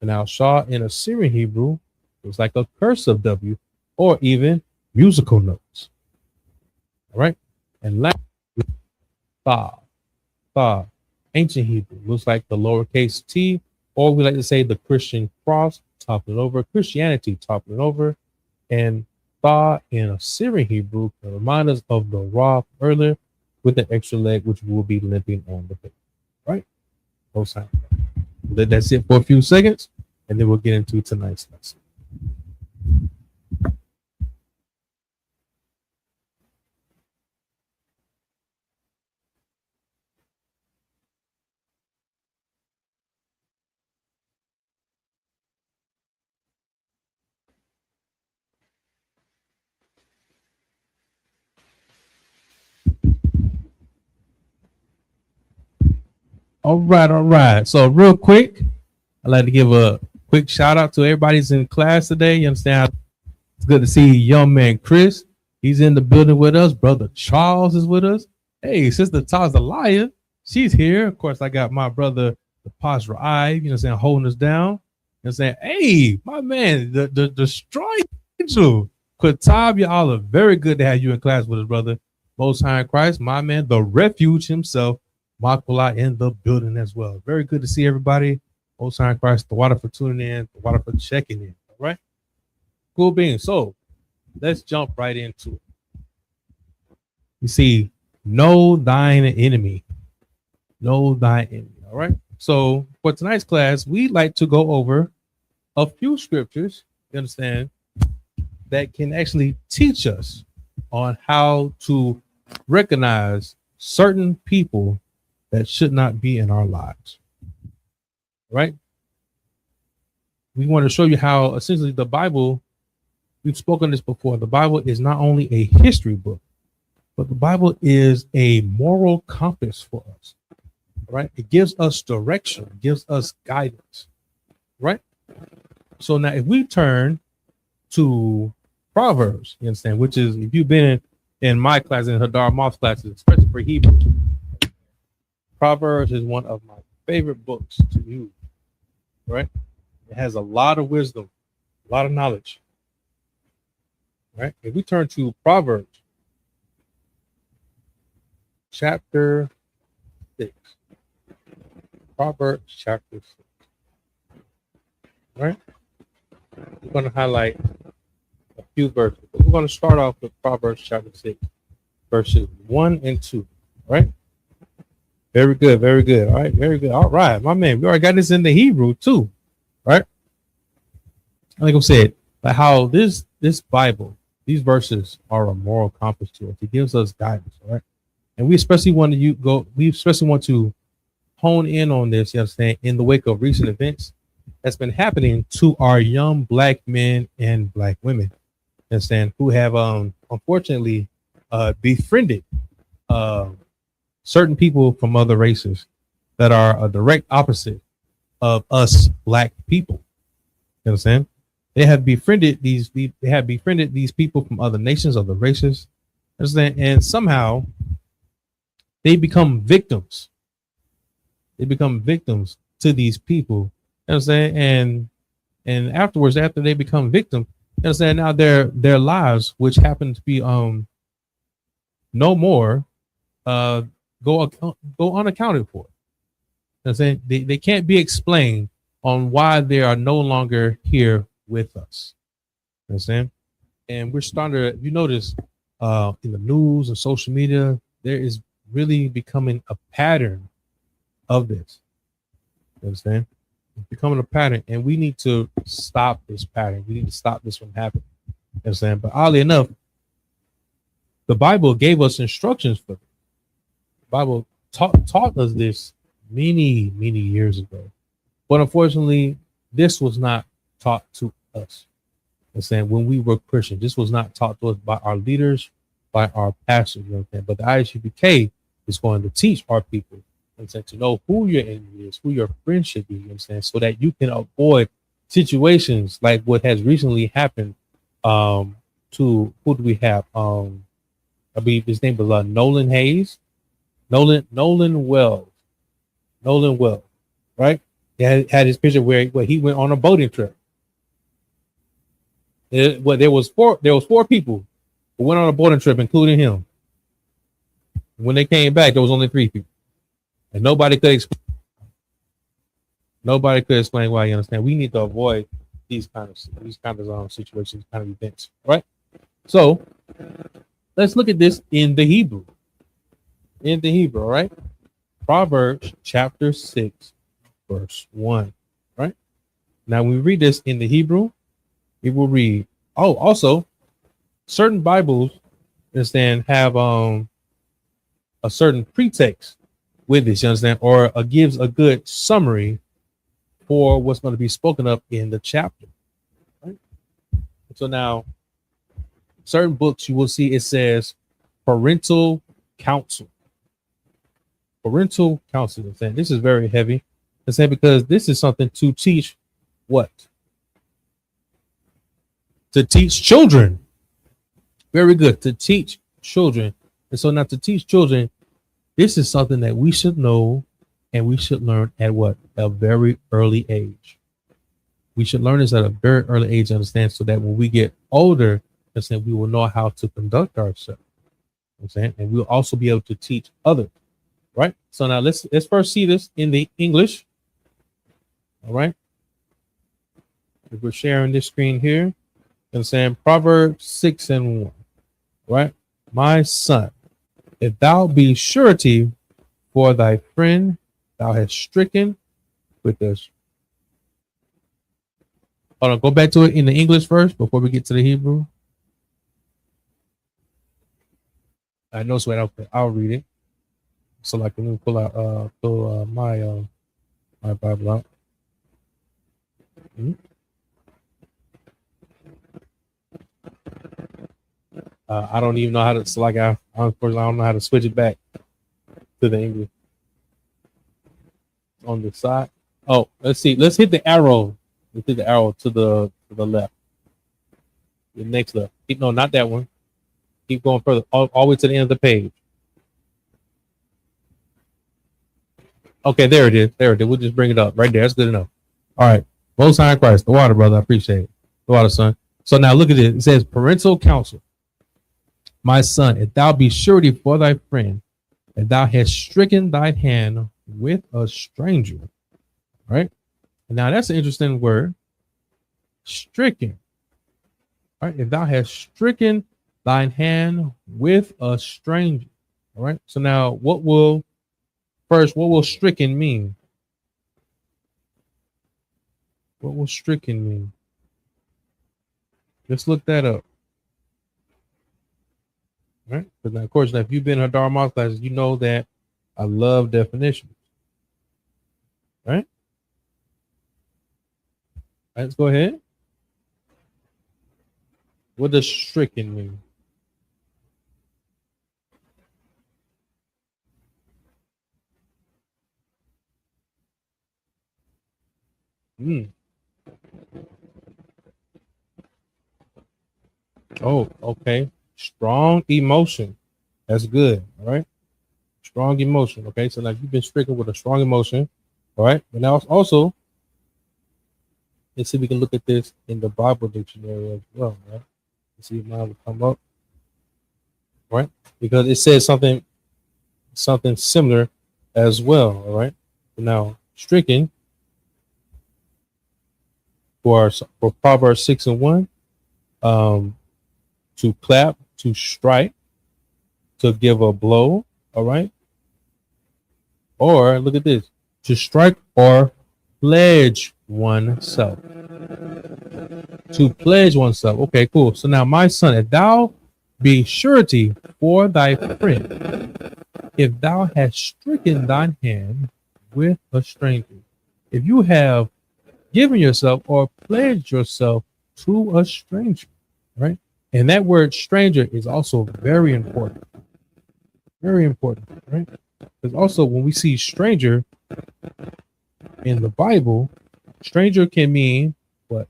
And now Shah in Assyrian Hebrew was like a cursive W or even musical notes. All right. And last, Tha. Tha, ancient Hebrew, looks like the lowercase t, or we like to say the Christian cross, toppling over, Christianity toppling over. And Tha in Assyrian Hebrew can remind us of the Ra earlier with the extra leg, which will be limping on the paper. Right? Both sides. That's it for a few seconds, and then we'll get into tonight's lesson. All right. So real quick, I'd like to give a quick shout out to everybody's in class today. You understand? It's good to see young man Chris. He's in the building with us. Brother Charles is with us. Hey, Sister Tazalia, she's here. Of course, I got my brother, the Posh Rai, you know what I'm saying, holding us down. You know what I'm saying? Hey, my man, the destroy angel. Quatab, y'all are very good to have you in class with us, brother. Most High in Christ, my man, the refuge himself, Makula in the building as well. Very good to see everybody. Most High in Christ, the water for tuning in, the water for checking in. All right. Cool beans. So let's jump right into it. You see, know thine enemy. Know thine enemy. All right. So for tonight's class, we'd like to go over a few scriptures, you understand, that can actually teach us on how to recognize certain people that should not be in our lives. Right? We want to show you how essentially the Bible, we've spoken this before, the Bible is not only a history book, but the Bible is a moral compass for us. Right? It gives us direction, it gives us guidance. Right? So now if we turn to Proverbs, you understand, which is, if you've been in my class, in Hadar Moth's classes, especially for Hebrew, Proverbs is one of my favorite books to use. Right? It has a lot of wisdom, a lot of knowledge. Right? If we turn to Proverbs, chapter 6. Proverbs chapter 6. Right? We're going to highlight a few verses. We're going to start off with Proverbs chapter 6, verses 1 and 2. Right? Very good, very good. All right, very good. All right, my man. We already got this in the Hebrew too. Right? Like I said, like how this Bible, these verses are a moral compass to us. It gives us guidance, all right? And we especially want to hone in on this, you understand, in the wake of recent events that's been happening to our young black men and black women, you understand, who have unfortunately befriended certain people from other races that are a direct opposite of us black people. You understand? They have befriended these people from other nations, other races. Understand? And somehow they become victims. They become victims to these people. You understand? And afterwards, after they become victims, you understand, now their lives, which happen to be no more, go unaccounted for. You understand? They can't be explained on why they are no longer here with us. You understand? And we're starting to, if you notice, in the news and social media, there is really becoming a pattern of this. You understand? It's becoming a pattern, and we need to stop this pattern. We need to stop this from happening. You understand? But oddly enough, the Bible gave us instructions for it. The Bible taught us this many years ago. But unfortunately, this was not taught to us. I'm saying, when we were Christians, this was not taught to us by our leaders, by our pastors. You know what I'm saying? But the ISUPK is going to teach our people And to know who your enemy is, who your friend should be, you understand, so that you can avoid situations like what has recently happened. To who do we have? I believe his name was Nolan Hayes, Nolan Wells, right? He had his picture where he went on a boating trip. There was four people who went on a boating trip, including him. When they came back, there was only 3 people, and nobody could explain why. You understand? We need to avoid these kind of situations, kind of events, right? So let's look at this in the Hebrew. Right? Proverbs chapter 6, verse 1. Right? Now, when we read this in the Hebrew, it will read. Oh, also, certain Bibles, understand, have a certain pretext with this, you understand, or gives a good summary for what's going to be spoken of in the chapter. Right? So now, certain books you will see it says parental counsel. Parental counsel. And this is very heavy. I'm saying because this is something to teach what? To teach children. Very good. To teach children. And so now to teach children, this is something that we should know and we should learn at what? A very early age. We should learn this at a very early age, understand, so that when we get older, we will know how to conduct ourselves. And we'll also be able to teach others. Right? So now let's first see this in the English. All right. If we're sharing this screen here, and saying Proverbs 6 and 1. Right? My son, if thou be surety for thy friend, thou hast stricken with us. Hold on, go back to it in the English first before we get to the Hebrew. I know, so I'll read it. So like, let me pull my Bible out. I don't even know how to. So like, unfortunately, I don't know how to switch it back to the English on the side. Oh, let's see. Let's hit the arrow. Let's hit the arrow to the left. The next left. No, not that one. Keep going further, all the way to the end of the page. Okay, there it is. We'll just bring it up right there. That's good enough. All right. Most High Christ, the water, brother. I appreciate it. The water, son. So now look at it. It says parental counsel. My son, if thou be surety for thy friend, if thou hast stricken thy hand with a stranger. Right? And now that's an interesting word. Stricken. All right. If thou hast stricken thine hand with a stranger. All right. So now what will stricken mean? What will stricken mean? Let's look that up. All right. But now, of course, now, if you've been in Hadar Moth classes, you know that I love definitions. All right. All right, let's go ahead. What does stricken mean? Oh, okay. Strong emotion. That's good. All right. Strong emotion. Okay. So now you've been stricken with a strong emotion. All right. But now also, let's see if we can look at this in the Bible dictionary as well. Right. Let's see if mine will come up. All right. Because it says something similar as well. All right. Now, stricken for Proverbs 6 and 1. To clap, to strike, to give a blow, all right? Or look at this, to strike or pledge oneself. To pledge oneself. Okay, cool. So now, my son, if thou be surety for thy friend, if thou hast stricken thine hand with a stranger, if you have given yourself or pledged yourself to a stranger, right? And that word stranger is also very important. Very important, right? Because also when we see stranger in the Bible, stranger can mean what?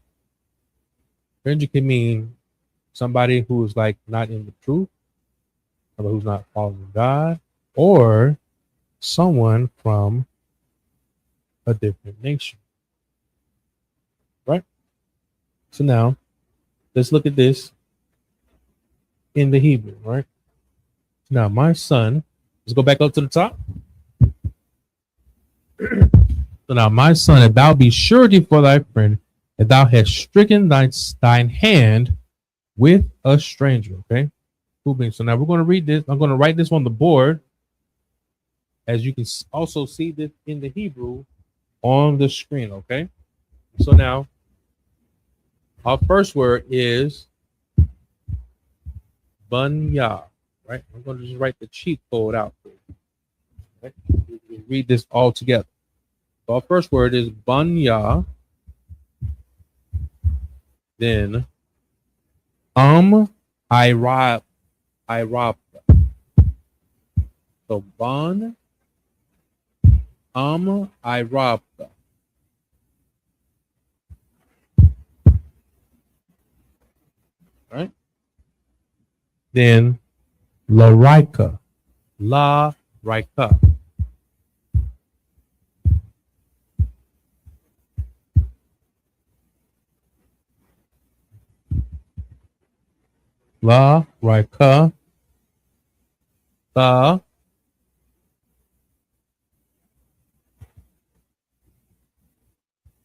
Stranger can mean somebody who is like not in the truth, somebody who's not following God, or someone from a different nation. Right? So now let's look at this in the Hebrew, right? Now, my son, let's go back up to the top. So now, my son, if thou be surety for thy friend, if thou hast stricken thine hand with a stranger, okay? So now we're going to read this. I'm going to write this on the board, as you can also see this in the Hebrew on the screen, okay? So now, our first word is bunya, right? I'm going to just write the cheat code out for you. Right? We'll read this all together. So our first word is bunya. Then irab. So ban irab. Right? Then la rika. La rika. La rika. The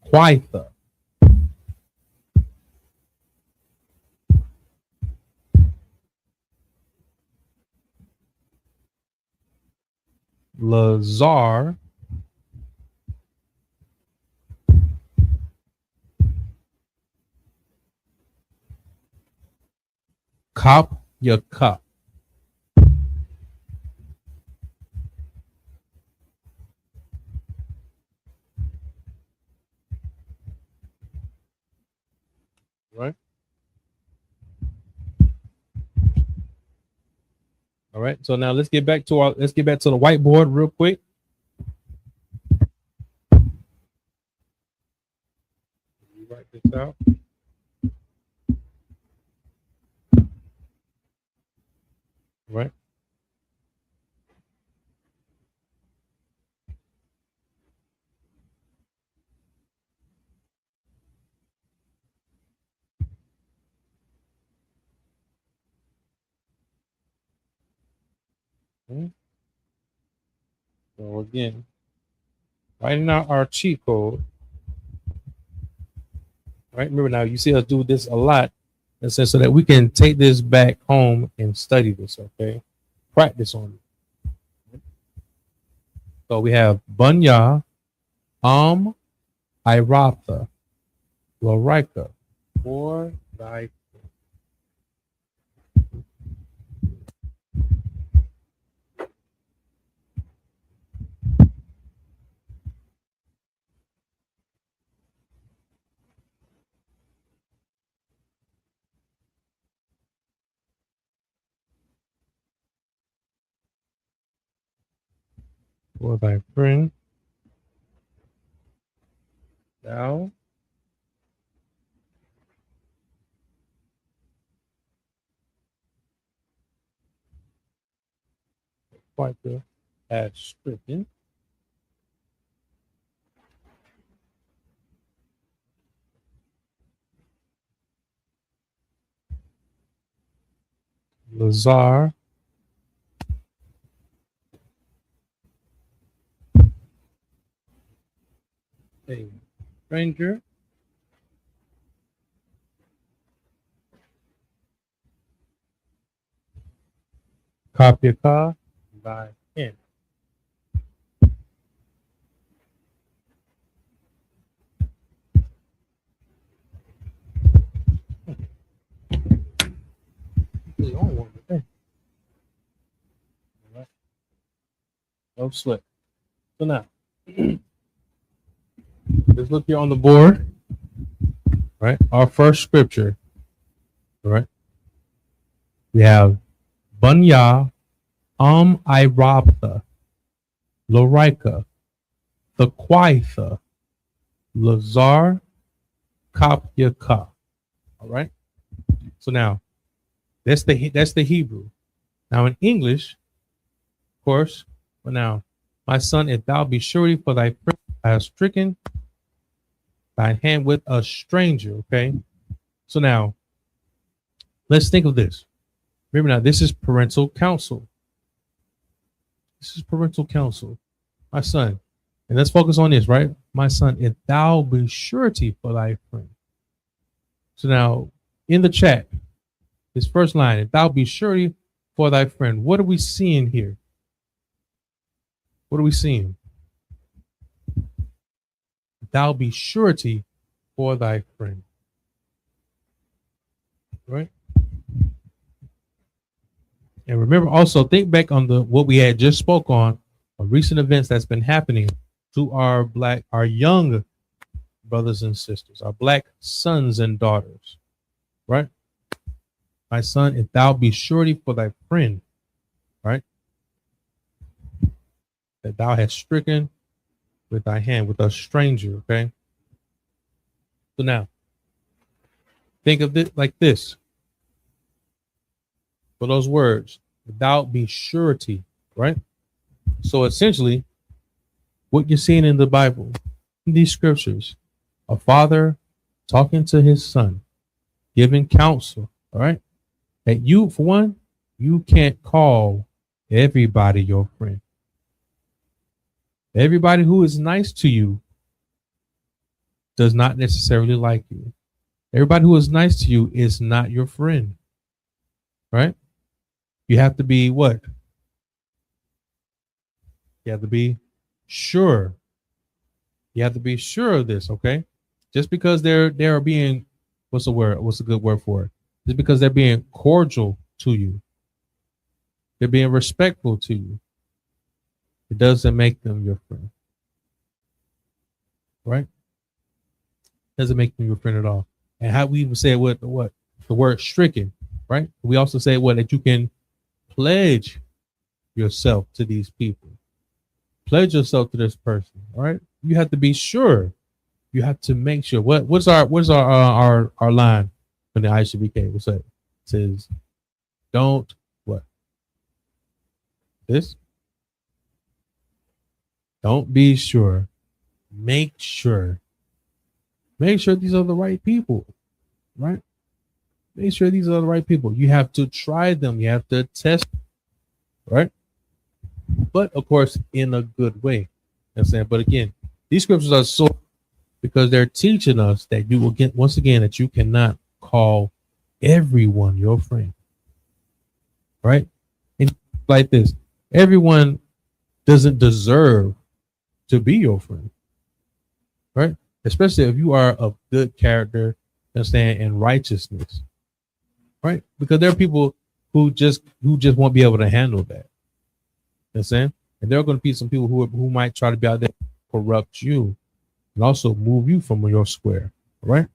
quaitha. Lazar. Kop your cup. Right. All right. So now let's get back to the whiteboard real quick. Write this out. Right. Okay. So again, writing out our cheat code. Right. Remember now, you see us do this a lot, and so that we can take this back home and study this. Okay, practice on it. So we have bunya, iratha, lorika, for thy. For thy friend, thou quite good at stricken. Lazar, a stranger. Kapyaka, thy hand. No slip. So now, let's look here on the board. Right, our first scripture. Right, we have bunya, irabtha. Lorika, Thaquitha, Lazar, Kapyaka. All right. So now that's the Hebrew. Now in English, of course, but now, my son, if thou be surety for thy friend, I have stricken thy hand with a stranger. Okay. So now let's think of this. Remember now, this is parental counsel. This is parental counsel. My son, and let's focus on this, right? My son, if thou be surety for thy friend. So now in the chat, this first line, if thou be surety for thy friend, what are we seeing here? What are we seeing? Thou be surety for thy friend. Right? And remember also, think back on what we had just spoke on recent events that's been happening to our young brothers and sisters, our black sons and daughters. Right? My son, if thou be surety for thy friend, right? That thou hast stricken with thy hand, with a stranger, okay? So now, think of it like this. For those words, thou be surety, right? So essentially, what you're seeing in the Bible, in these scriptures, a father talking to his son, giving counsel, all right? That you, for one, you can't call everybody your friend. Everybody who is nice to you does not necessarily like you. Everybody who is nice to you is not your friend, right? You have to be what? You have to be sure. You have to be sure of this, okay? Just because they're being, what's the word? What's a good word for it? Just because they're being cordial to you, they're being respectful to you, it doesn't make them your friend, right? Doesn't make them your friend at all. And how we even say what the word stricken, right? We also say what that you can pledge yourself to these people, pledge yourself to this person, all right? You have to be sure. You have to make sure. What's our line from the ISUPK? What's that? It says, don't what? This? Don't be sure. Make sure. Make sure these are the right people, right? Make sure these are the right people. You have to try them. You have to test, right? But of course, in a good way. You know what I'm saying? But again, these scriptures are so because they're teaching us that you will get, once again, that you cannot call everyone your friend, right? And like this, everyone doesn't deserve to be your friend, right? Especially if you are of good character, understand, and righteousness, right? Because there are people who just won't be able to handle that. You know what I'm saying? And there are going to be some people who might try to be out there to corrupt you and also move you from your square, right?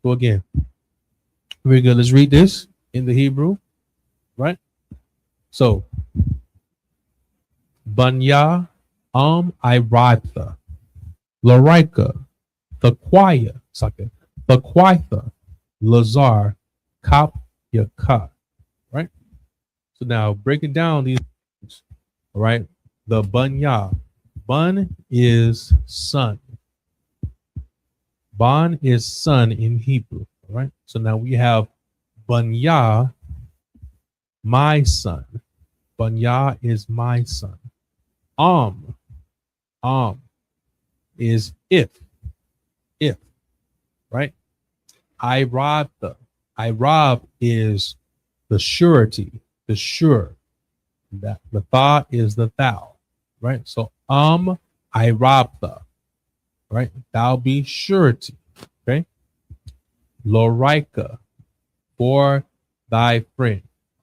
So again, very good. Let's read this in the Hebrew, right? So, Banya Iratha, Larika, Thaquitha, Lazar, Kap Yaka, right? So now breaking down these, all right? The Banya, Bun is son. Ban is son in Hebrew, all right? So now we have Banya, my son. Banya is my son. Is if, right? Irab is the surety, the sure. That the tha is the thou, right? So Irabtha, right? Thou be surety, okay? Lorika, for thy friend,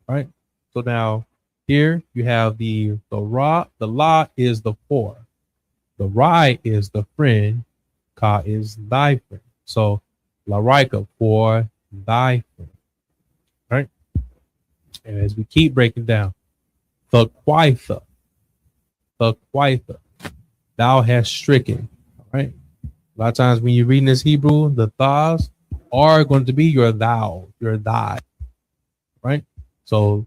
right? So now here you have the la is the for, the rai is the friend, ka is thy friend. So Larika, for thy friend, right? And as we keep breaking down, Thaquitha, thaqwaitha. Thou hast stricken. All right. A lot of times when you're reading this Hebrew, the thas are going to be your thou, your thy. Right? So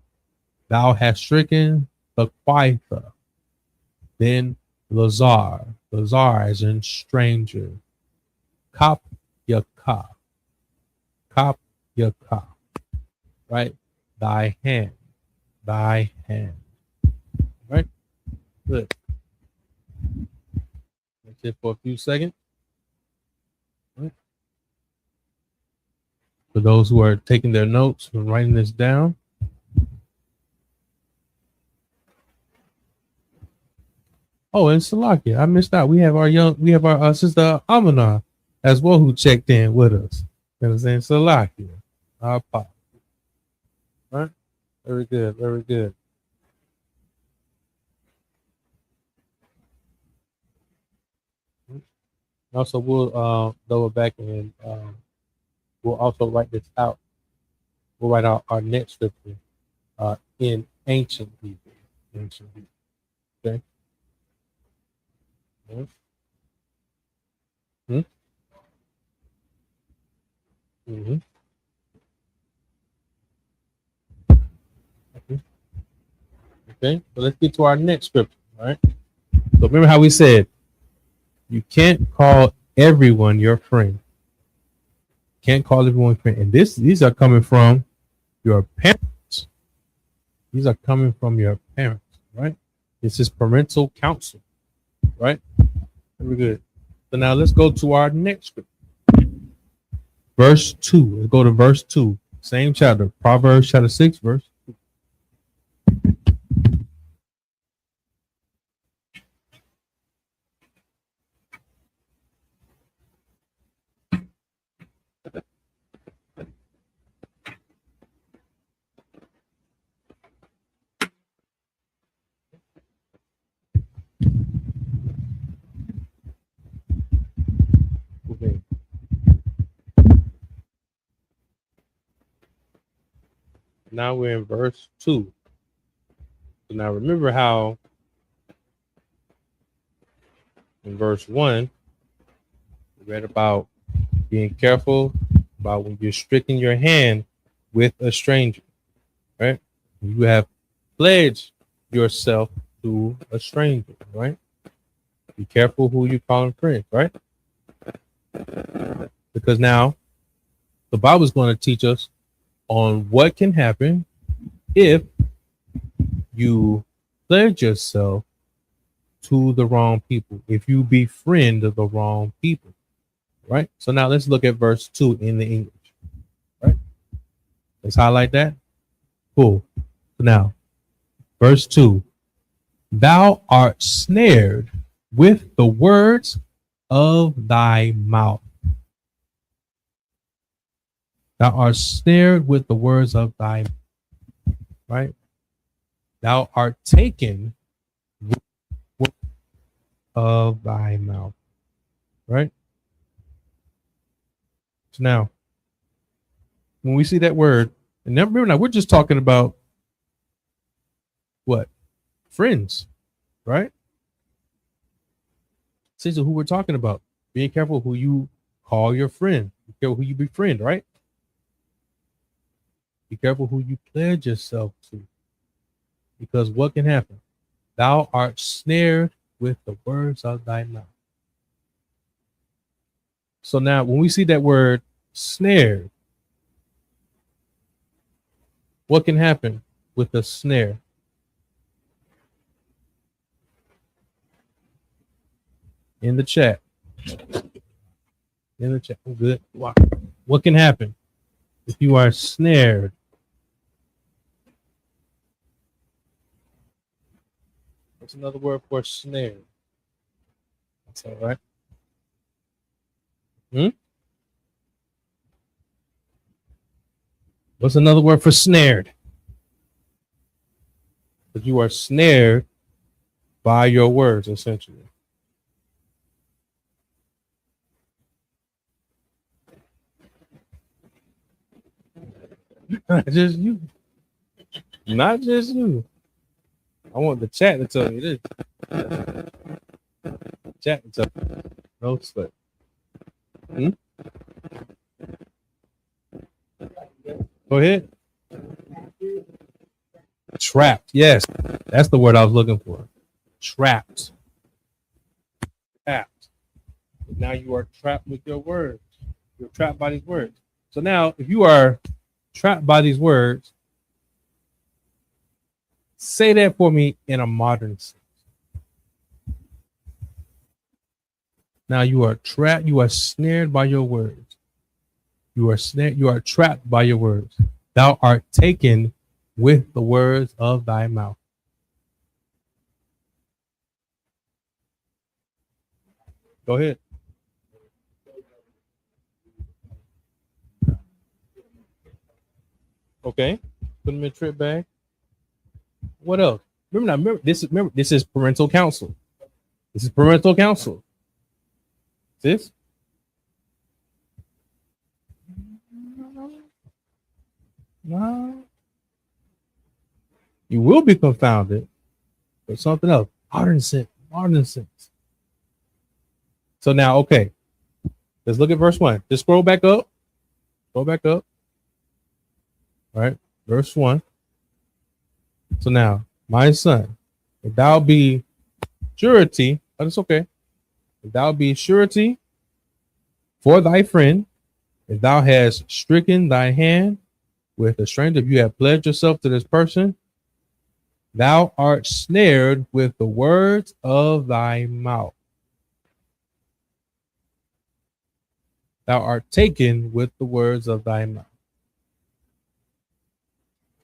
thou hast stricken thaqwaitha. Then lazar. Lazar as in stranger. Kop yaka. Kop yaka. Right? Thy hand. Thy hand. Right? Good. That's it for a few seconds. Right. For those who are taking their notes and writing this down. Oh, and Salakia, I missed out. We have our sister Amina as well who checked in with us. You know what I'm saying? Salakia. Our pop. Right? Very good, very good. Also, we'll double back and we'll also write this out. We'll write out our next scripture in ancient Hebrew. Ancient Hebrew. Okay. Mm-hmm. Okay. So let's get to our next scripture. All right. So remember how we said you can't call everyone your friend. Can't call everyone friend. And these are coming from your parents. These are coming from your parents, right? This is parental counsel, right? Very good. So now let's go to our next scripture. Verse 2. Let's go to verse 2. Same chapter. Proverbs chapter 6, verse 2. Okay. Now we're in verse 2. So now remember how in verse 1 we read about being careful about when you're stricken your hand with a stranger, right? You have pledged yourself to a stranger, right? Be careful who you call them friends, right? Because now the Bible is going to teach us on what can happen if you pledge yourself to the wrong people, if you befriend the wrong people, right? So now let's look at verse 2 in the English, right? Let's highlight that. Cool. So now, verse 2, thou art snared with the words of thy mouth. Thou art snared with the words of thy mouth, right? Thou art taken with of thy mouth, right? So now, when we see that word, and now remember now, we're just talking about what? Friends, right? This is who we're talking about. Being careful who you call your friend. Be careful who you befriend, right? Be careful who you pledge yourself to. Because what can happen? Thou art snared with the words of thy mouth. So now when we see that word snared, what can happen with a snare? In the chat. In the chat. Good. Wow. What can happen if you are snared? What's another word for snare? That's all right. What's another word for snared? That you are snared by your words, essentially. Not just you. Not just you. I want the chat to tell me this. Chat. It's up. No sweat. Go ahead. Trapped. Yes, that's the word I was looking for. Trapped. Trapped. Now you are trapped with your words. You're trapped by these words. So now, if you are trapped by these words, say that for me in a modern sense. Now you are trapped. You are snared by your words. You are snared. You are trapped by your words. Thou art taken with the words of thy mouth. Go ahead. Okay. Put them in a trip bag. What else? Remember, this is parental counsel. This is parental counsel. This? No. You will be confounded, but something else. Modern sense. So now, okay. Let's look at verse 1. Just scroll back up. All right. Verse 1. So now, my son, if thou be surety, that's okay. If thou be surety for thy friend, if thou hast stricken thy hand with a stranger, if you have pledged yourself to this person, thou art snared with the words of thy mouth. Thou art taken with the words of thy mouth.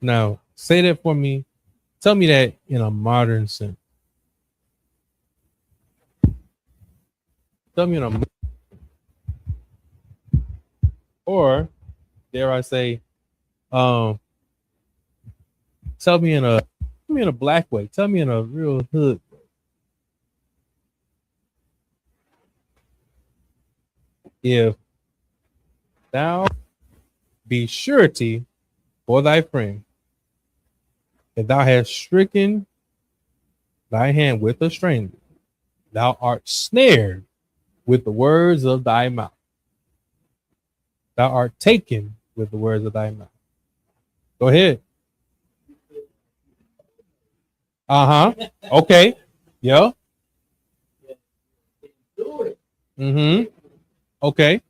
Now, say that for me. Tell me that in a modern sense. Tell me in a, or dare I say, tell me in a black way. Tell me in a real hood way. If thou be surety for thy friend, if thou hast stricken thy hand with a stranger, thou art snared with the words of thy mouth. Thou art taken with the words of thy mouth. Go ahead. Okay. Yeah. Okay.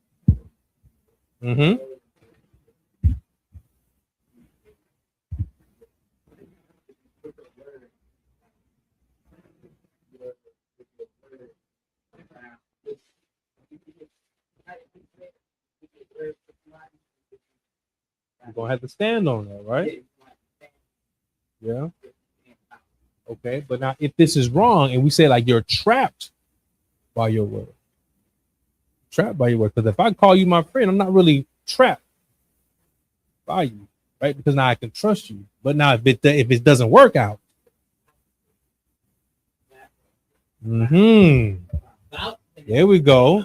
You're gonna have to stand on that, right? Yeah. Okay, but now if this is wrong and we say like you're trapped by your word, because if I call you my friend, I'm not really trapped by you, right? Because now I can trust you. But now if it doesn't work out, there we go.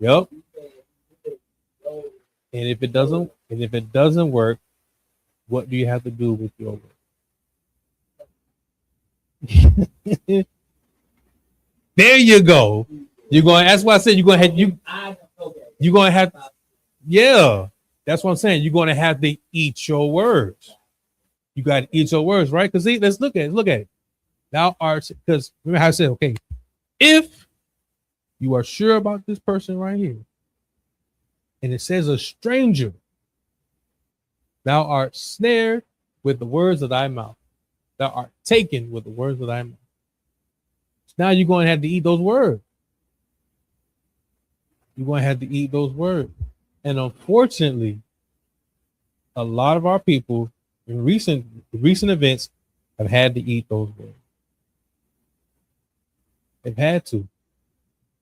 Yep. And if it doesn't work, what do you have to do with your word? There you go. You're going. That's why I said you're going to have. Yeah, that's what I'm saying. You're going to have to eat your words. You got to eat your words, right? Because let's look at it. Thou art, because remember how I said, okay, if you are sure about this person right here, and it says a stranger, thou art snared with the words of thy mouth. Thou art taken with the words of thy mouth. So now you're going to have to eat those words. You're going to have to eat those words. And unfortunately, a lot of our people in recent events have had to eat those words. They've had to.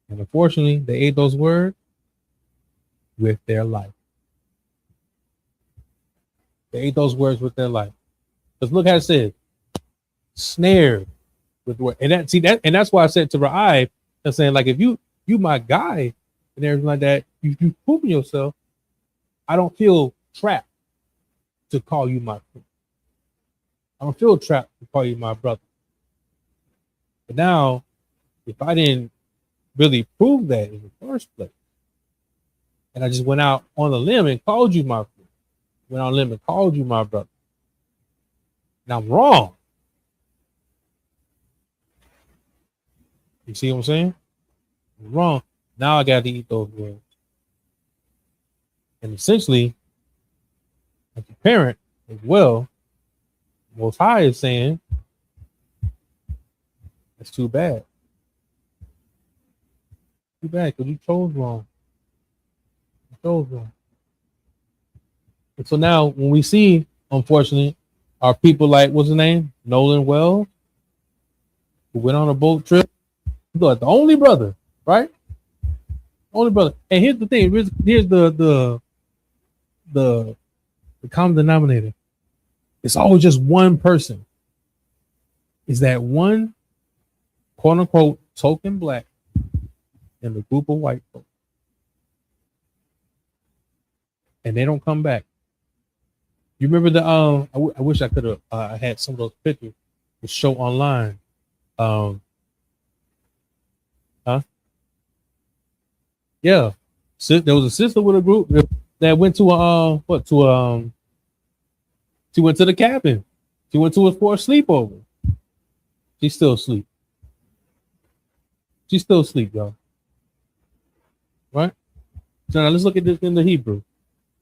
And unfortunately, they ate those words with their life. They ate those words with their life. Because look how it says, snared with the word. And that's why I said to Ra'ai, I'm saying, like, if you my guy and everything like that, you proving yourself, I don't feel trapped to call you my friend. I'm a field trap to call you my brother. But now, if I didn't really prove that in the first place, and I just went out on a limb and called you my friend, went on a limb and called you my brother, and I'm wrong. You see what I'm saying? I'm wrong. Now I got to eat those words. And essentially, as a parent as well, Most High is saying, it's too bad. Too bad, because you chose wrong. You chose wrong. And so now when we see, unfortunately, our people like, what's his name? Nolan Wells, who went on a boat trip. He's like the only brother, right? Only brother. And here's the thing. Here's the common denominator. It's always just one person. Is that one quote unquote token black in the group of white folks. And they don't come back. You remember the I wish I could have had some of those pictures to show online. Yeah. There was a sister with a group that went to she went to the cabin. She went to it for a sleepover. She's still asleep. She's still asleep, y'all. Right? So now let's look at this in the Hebrew.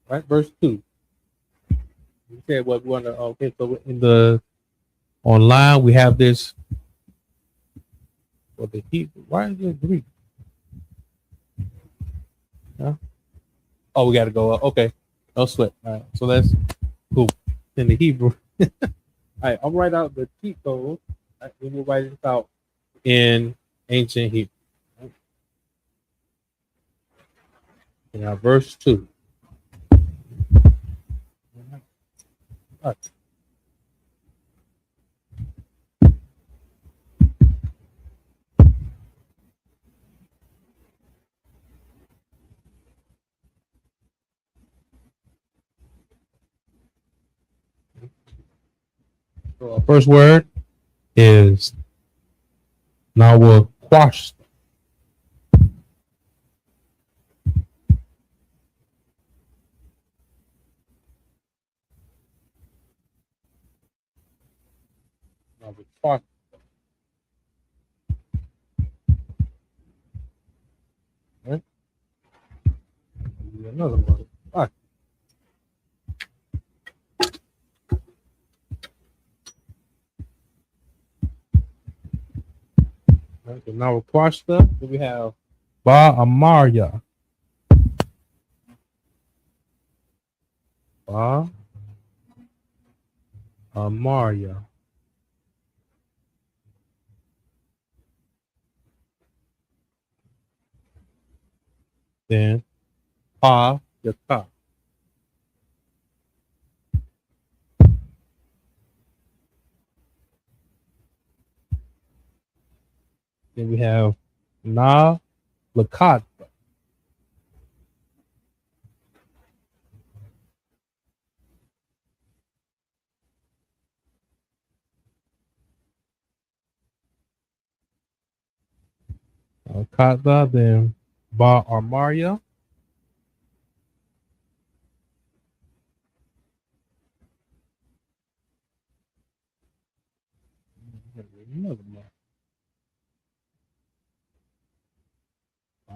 Right? Verse 2. We said what we want to, okay, so in the online we have this for the Hebrew. Why is it Greek? Huh? Oh, we got to go up. Okay. No sweat. All right. So that's cool. In the Hebrew. All right. I'll write out the cheat code. Right, we will write it out in ancient Hebrew. Right? Now, verse 2. All right. So our first word is Nawaquash. Nawaquash. Right? Another one. All right. Right, so now we're Quashta. Then we have Ba Amarya. Ba Amarya. Then Pa Yata. Then we have Na Lakat. Kata, then Ba Armaria. Another one.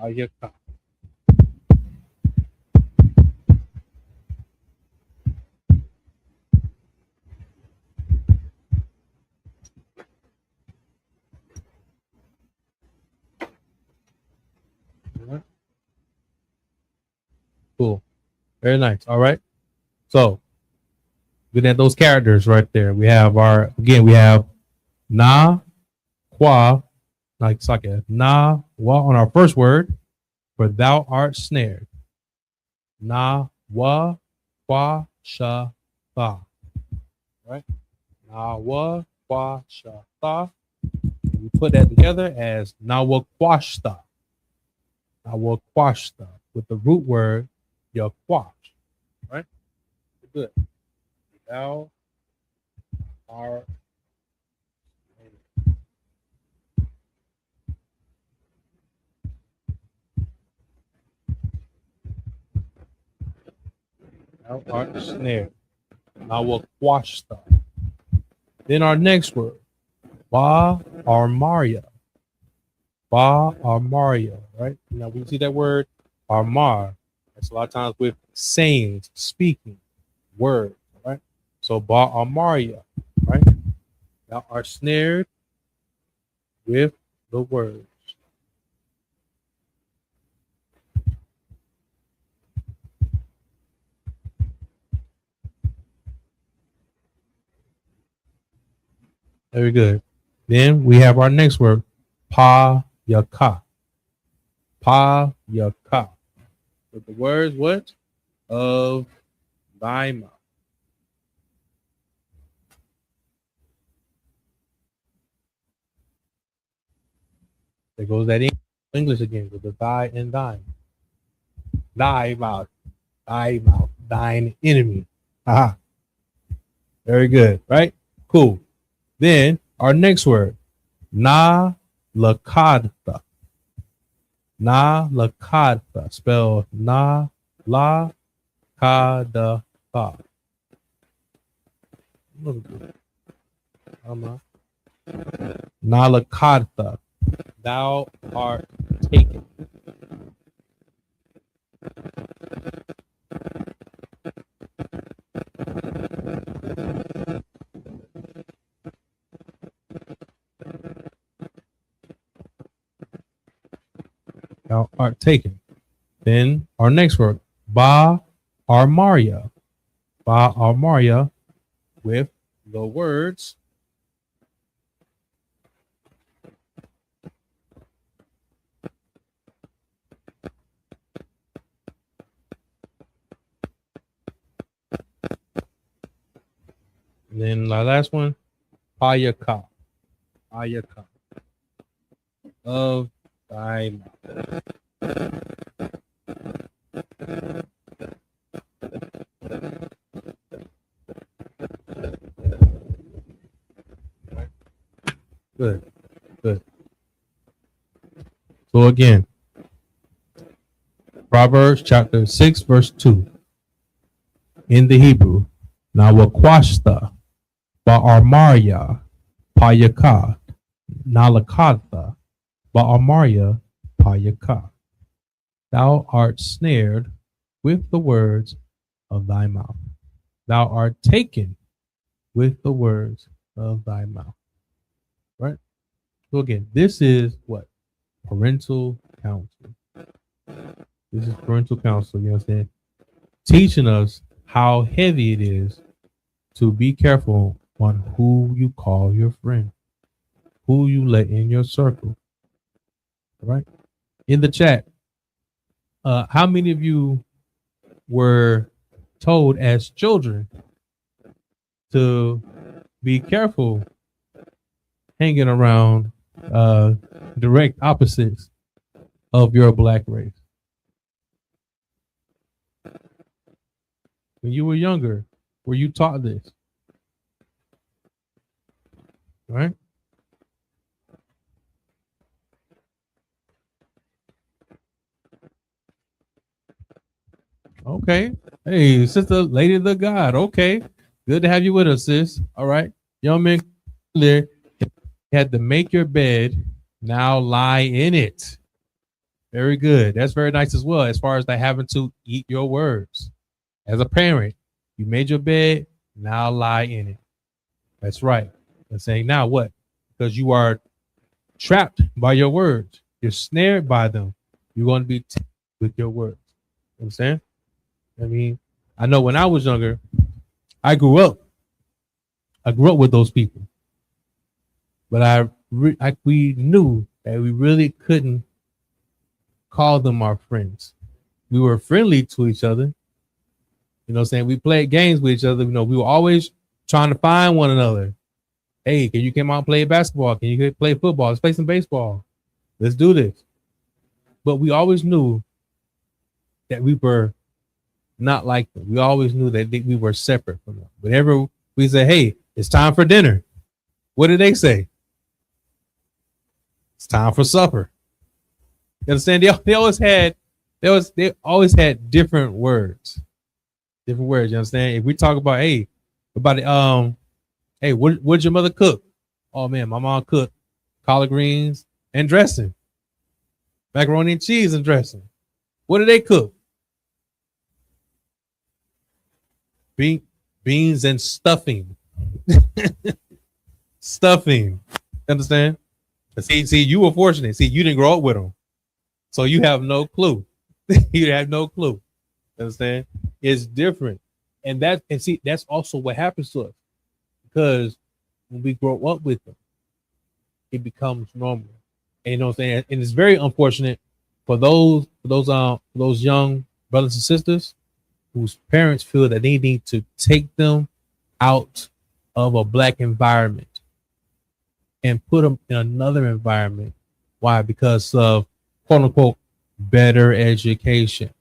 Ayaka. Right. Cool. Very nice. All right. So we at those characters right there. We have we have Na, Qua, like Sake, Na, Wa on our first word, for thou art snared. Na, Wa, Qua, Sha, Tha. Right? Na, Wa, Qua, Sha, Tha. We put that together as Nawa Quashta. Nawa Quashta with the root word Yaquash. Right? Good. Thou are thou art snared. I will quash them. Then our next word, ba armaria. Ba armaria, right? Now we see that word armar. That's a lot of times with sayings, speaking, word, right? So ba armaria, right? Thou art snared with the words. Very good. Then we have our next word, pa yaka. Pa yaka. With the words what? Of thy mouth. There goes that English again with the thy and thine. Thy mouth. Thy mouth. Thine enemy. Aha. Very good. Right? Cool. Then our next word, na lakadta. Na lakadta. Spell na la kada fa. Na lakadta. Thou art taken. Thou art taken. Then our next word, ba armaria. Ba armaria with the words and then the last one, payaka. Payaka. Of thy mouth. Good. Good. So again, Proverbs chapter 6, verse 2. In the Hebrew, Nawakwashta, Ba'armaria, Payaka, Nalakatha, Ba'armaria, Payaka. Thou art snared with the words of thy mouth. Thou art taken with the words of thy mouth. Right? So again, this is what? Parental counsel. This is parental counsel, you understand? Teaching us how heavy it is to be careful on who you call your friend, who you let in your circle. All right? In the chat, how many of you were told as children to be careful hanging around direct opposites of your black race? When you were younger, were you taught this? Right? Okay. Hey, sister, lady of the God. Okay. Good to have you with us, sis. All right. Young man, there. You had to make your bed. Now lie in it. Very good. That's very nice as well, as far as that having to eat your words. As a parent, you made your bed. Now lie in it. That's right. And saying now what? Because you are trapped by your words. You're snared by them. You're going to be with your words. You understand? I mean, I know when I was younger, I grew up with those people, but we knew that we really couldn't call them our friends. We were friendly to each other. You know what I'm saying? We played games with each other. You know, we were always trying to find one another. Hey, can you come out and play basketball? Can you play football? Let's play some baseball. Let's do this. But we always knew that we were not like them. We always knew that we were separate from them. Whenever we say, hey, It's time for dinner. What did they say? It's time for supper. You understand? They always had different words. Different words. You understand? If we talk about hey, what'd your mother cook? Oh man, my mom cooked collard greens and dressing, macaroni and cheese and dressing. What did they cook? Beans and stuffing. Stuffing. Understand? See, you were fortunate. See, you didn't grow up with them, so you have no clue. You have no clue. Understand? It's different, and that's also what happens to us, because when we grow up with them, it becomes normal. And you know what I'm saying? And it's very unfortunate for those young brothers and sisters whose parents feel that they need to take them out of a black environment and put them in another environment. Why? Because of quote unquote better education,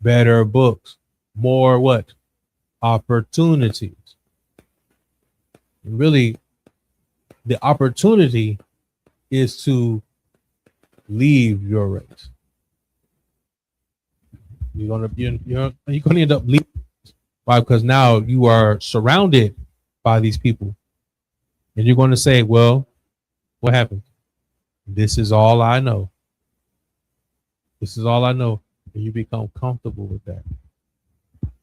better books, more what? Opportunities. And really, the opportunity is to leave your race. You're gonna end up leaving. Why? Because now you are surrounded by these people, and you're going to say, "Well, what happened? This is all I know. This is all I know," and you become comfortable with that.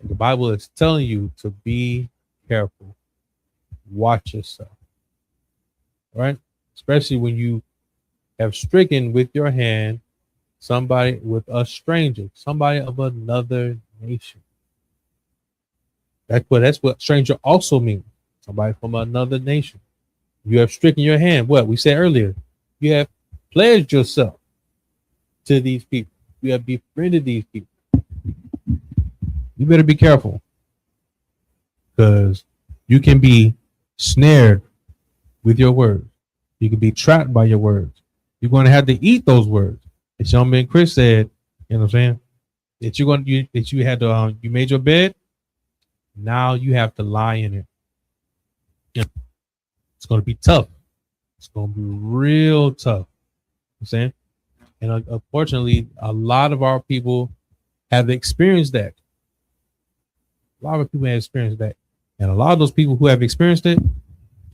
And the Bible is telling you to be careful, watch yourself, right? Especially when you have stricken with your hand somebody with a stranger, somebody of another nation. That's what stranger also means. Somebody from another nation. You have stricken your hand. What we said earlier, you have pledged yourself to these people. You have befriended these people. You better be careful, because you can be snared with your words. You can be trapped by your words. You're going to have to eat those words. As young man Chris said, you know what I'm saying? You made your bed. Now you have to lie in it. Yeah. It's going to be tough. It's going to be real tough. You know what I'm saying? And unfortunately, a lot of our people have experienced that. A lot of people have experienced that. And a lot of those people who have experienced it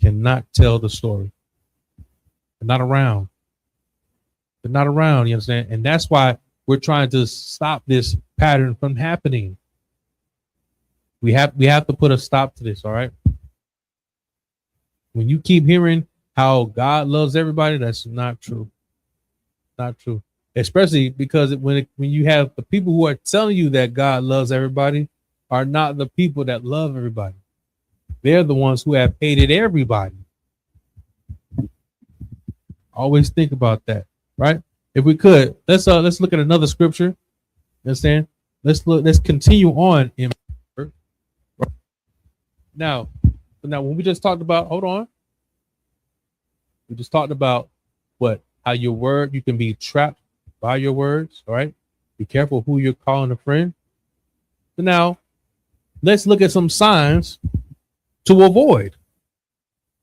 cannot tell the story. They're not around. They're not around, you understand? And that's why we're trying to stop this pattern from happening. We have to put a stop to this, all right? When you keep hearing how God loves everybody, that's not true. Not true. Especially because when you have the people who are telling you that God loves everybody are not the people that love everybody. They're the ones who have hated everybody. Always think about that, right? If we could, let's look at another scripture. Understand? Let's continue on in now when we just talked about, hold on. We just talked about how your word, you can be trapped by your words, all right? Be careful who you're calling a friend. So now let's look at some signs to avoid,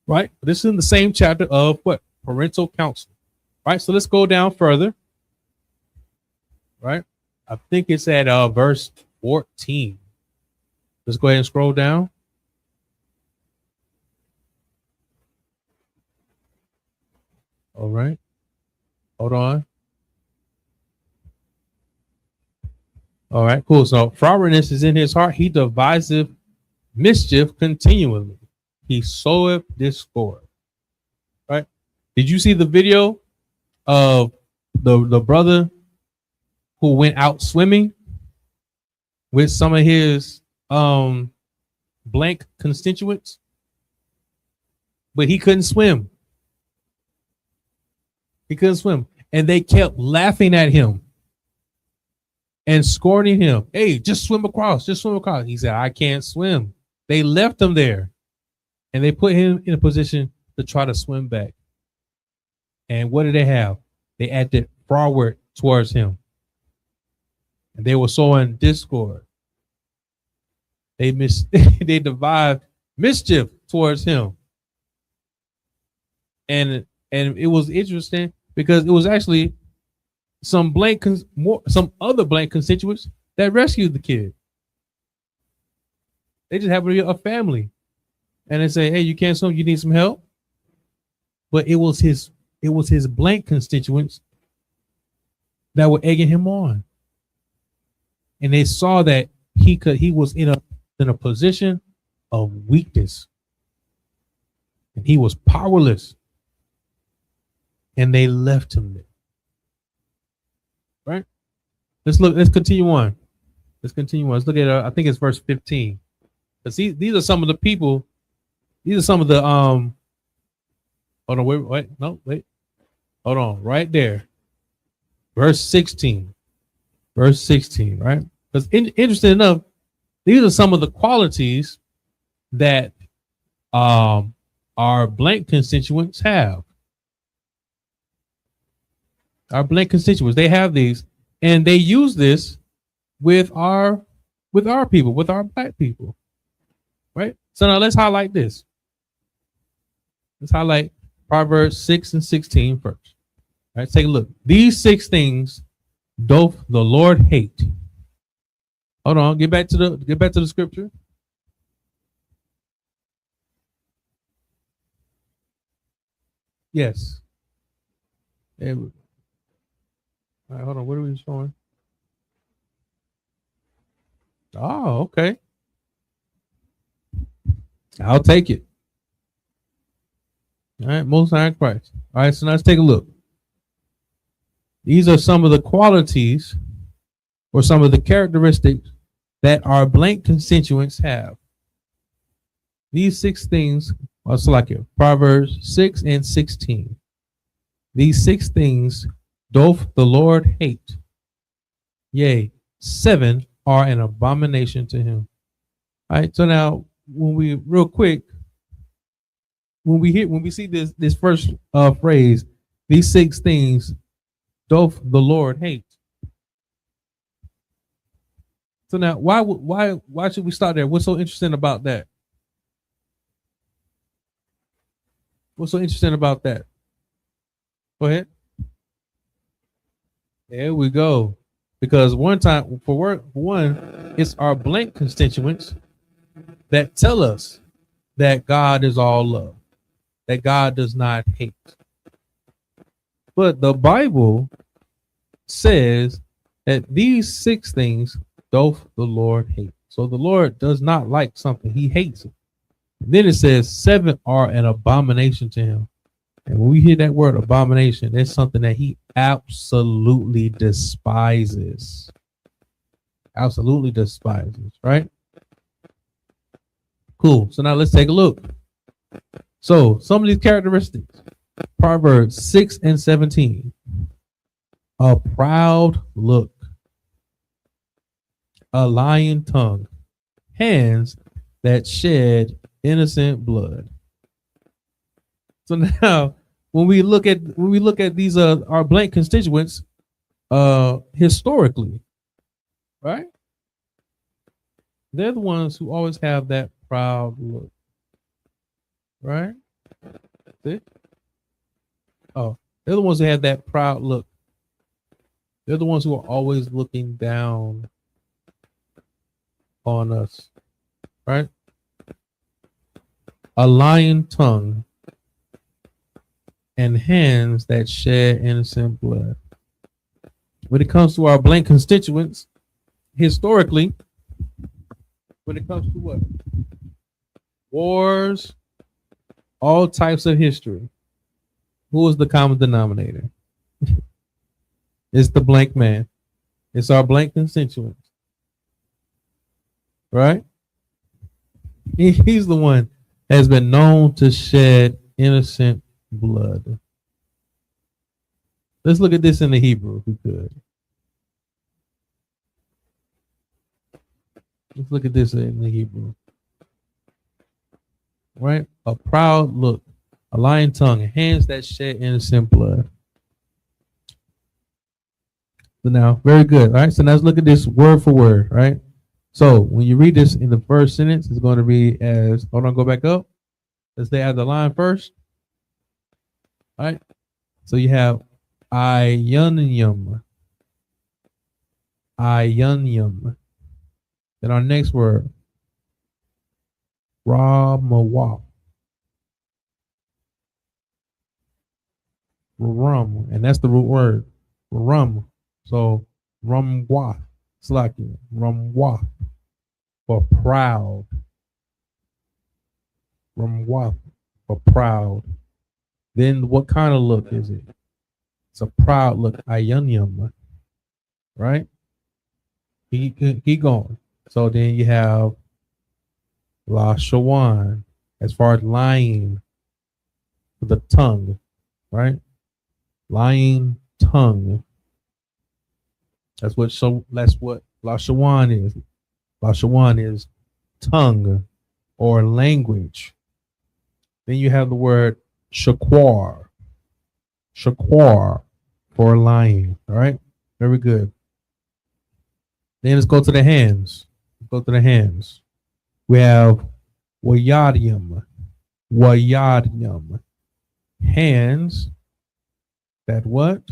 right? This is in the same chapter of parental counsel, right? So let's go down further, right? I think it's at verse 14. Let's go ahead and scroll down. All right. Hold on. All right, cool. So frowardness is in his heart. He deviseth mischief continually. He soweth discord. Right? Did you see the video of the brother who went out swimming with some of his blank constituents, but he couldn't swim? He couldn't swim, and they kept laughing at him and scorning him. Hey, just swim across. Just swim across. He said, I can't swim. They left him there, and they put him in a position to try to swim back. And what did they have? They acted forward towards him, and they were sowing discord. They devised mischief towards him. And it was interesting because it was actually some other blank constituents that rescued the kid. They just happened to be a family, and they say, "Hey, you can't swim. You need some help." But it was his blank constituents that were egging him on, and they saw that he was in a position of weakness, and he was powerless, and they left him there. Right? Let's continue on. Let's look at I think it's verse 15. Because these are some of the people. These are some of the Hold on, wait. Hold on, right there. Verse 16. Verse 16, right? Because interesting enough, these are some of the qualities that our blank constituents have. Our blank constituents, they have these, and they use this with our people, with our black people. Right? So now let's highlight this. Let's highlight Proverbs 6 and 16 first. All right, take a look. These 6 things doth the Lord hate. Hold on, get back to the scripture. Yes. All right, hold on. What are we showing? Oh, okay. I'll take it. All right, Most High Christ. All right, so now let's take a look. These are some of the qualities or some of the characteristics that our blank constituents have. These 6 things, let's like it. Proverbs 6 and 16. These 6 things doth the Lord hate. Yea, 7 are an abomination to him. All right, so now when we see this first phrase, these 6 things doth the Lord hate. So now why should we start there? What's so interesting about that? What's so interesting about that? Go ahead. There we go. Because for one, it's our blank constituents that tell us that God is all love, that God does not hate. But the Bible says that these 6 things doth the Lord hate. So the Lord does not like something, he hates it. And then it says 7 are an abomination to him. And when we hear that word abomination, that's something that he absolutely despises. Absolutely despises, right? Cool. So now let's take a look. So some of these characteristics. Proverbs 6 and 17. A proud look. A lying tongue. Hands that shed innocent blood. So now when we look at these our blank constituents historically, right? They're the ones who always have that proud look. Right? See? Oh, they're the ones who have that proud look. They're the ones who are always looking down on us. Right? A lying tongue and hands that shed innocent blood. When it comes to our blank constituents, historically, when it comes to what? Wars, all types of history. Who is the common denominator? It's the blank man. It's our blank constituents. Right? He's the one that has been known to shed innocent blood. Let's look at this in the Hebrew, if we could. Let's look at this in the Hebrew. Right? A proud look, a lying tongue, and hands that shed innocent blood. So now, very good. All right. So now let's look at this word for word. Right. So when you read this in the first sentence, it's going to read as, hold on, go back up. Let's stay at the line first. All right. So you have ionium. Ionium. Then our next word, Ramawa. Rum. And that's the root word. Rum. So rumwa. Slaki. Rumwa. For proud. Rumwa. For proud. Then what kind of look is it? It's a proud look. Ionium. Right? Keep going. So then you have Lashawan, as far as lying, the tongue, right? Lying tongue. That's what Lashawan is. Lashawan is tongue or language. Then you have the word shakwar. Shakwar for lying. All right. Very good. Then let's go to the hands. Go to the hands. We have wayadium. Wayadium. Hands that what?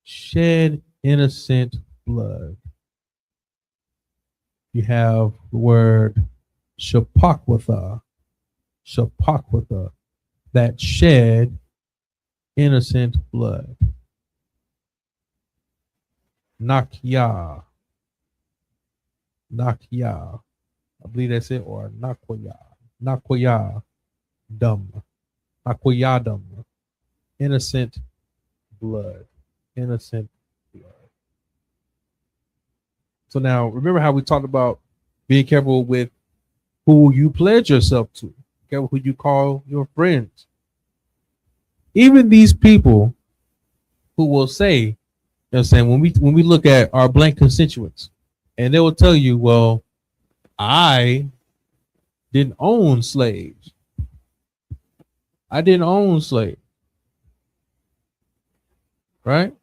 Shed innocent blood. You have the word shapakwatha. Shapakwatha. That shed innocent blood. Nakya. Nakya. I believe that's it, or Nakwaya. Nakwaya dum. Nakwayadum. Innocent blood. Innocent blood. So now remember how we talked about being careful with who you pledge yourself to. Careful who you call your friends. Even these people who will say, you know what I'm saying, when we look at our blank constituents, and they will tell you, well, I didn't own slaves. I didn't own slaves. Right?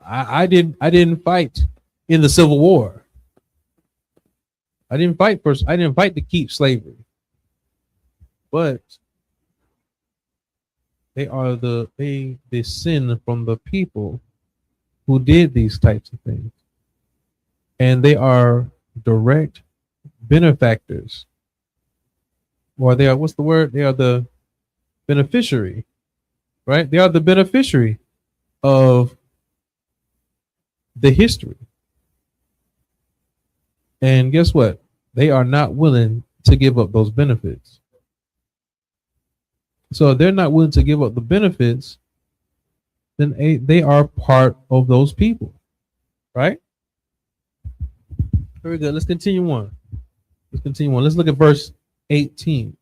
I didn't fight in the Civil War. I didn't fight to keep slavery. But they descend from the people who did these types of things. And they are direct benefactors. Or they are, what's the word? They are the beneficiary, right? They are the beneficiary of the history. And guess what? They are not willing to give up those benefits. So if they're not willing to give up the benefits, then they are part of those people, right? Very good. Let's continue on. Let's look at verse 18.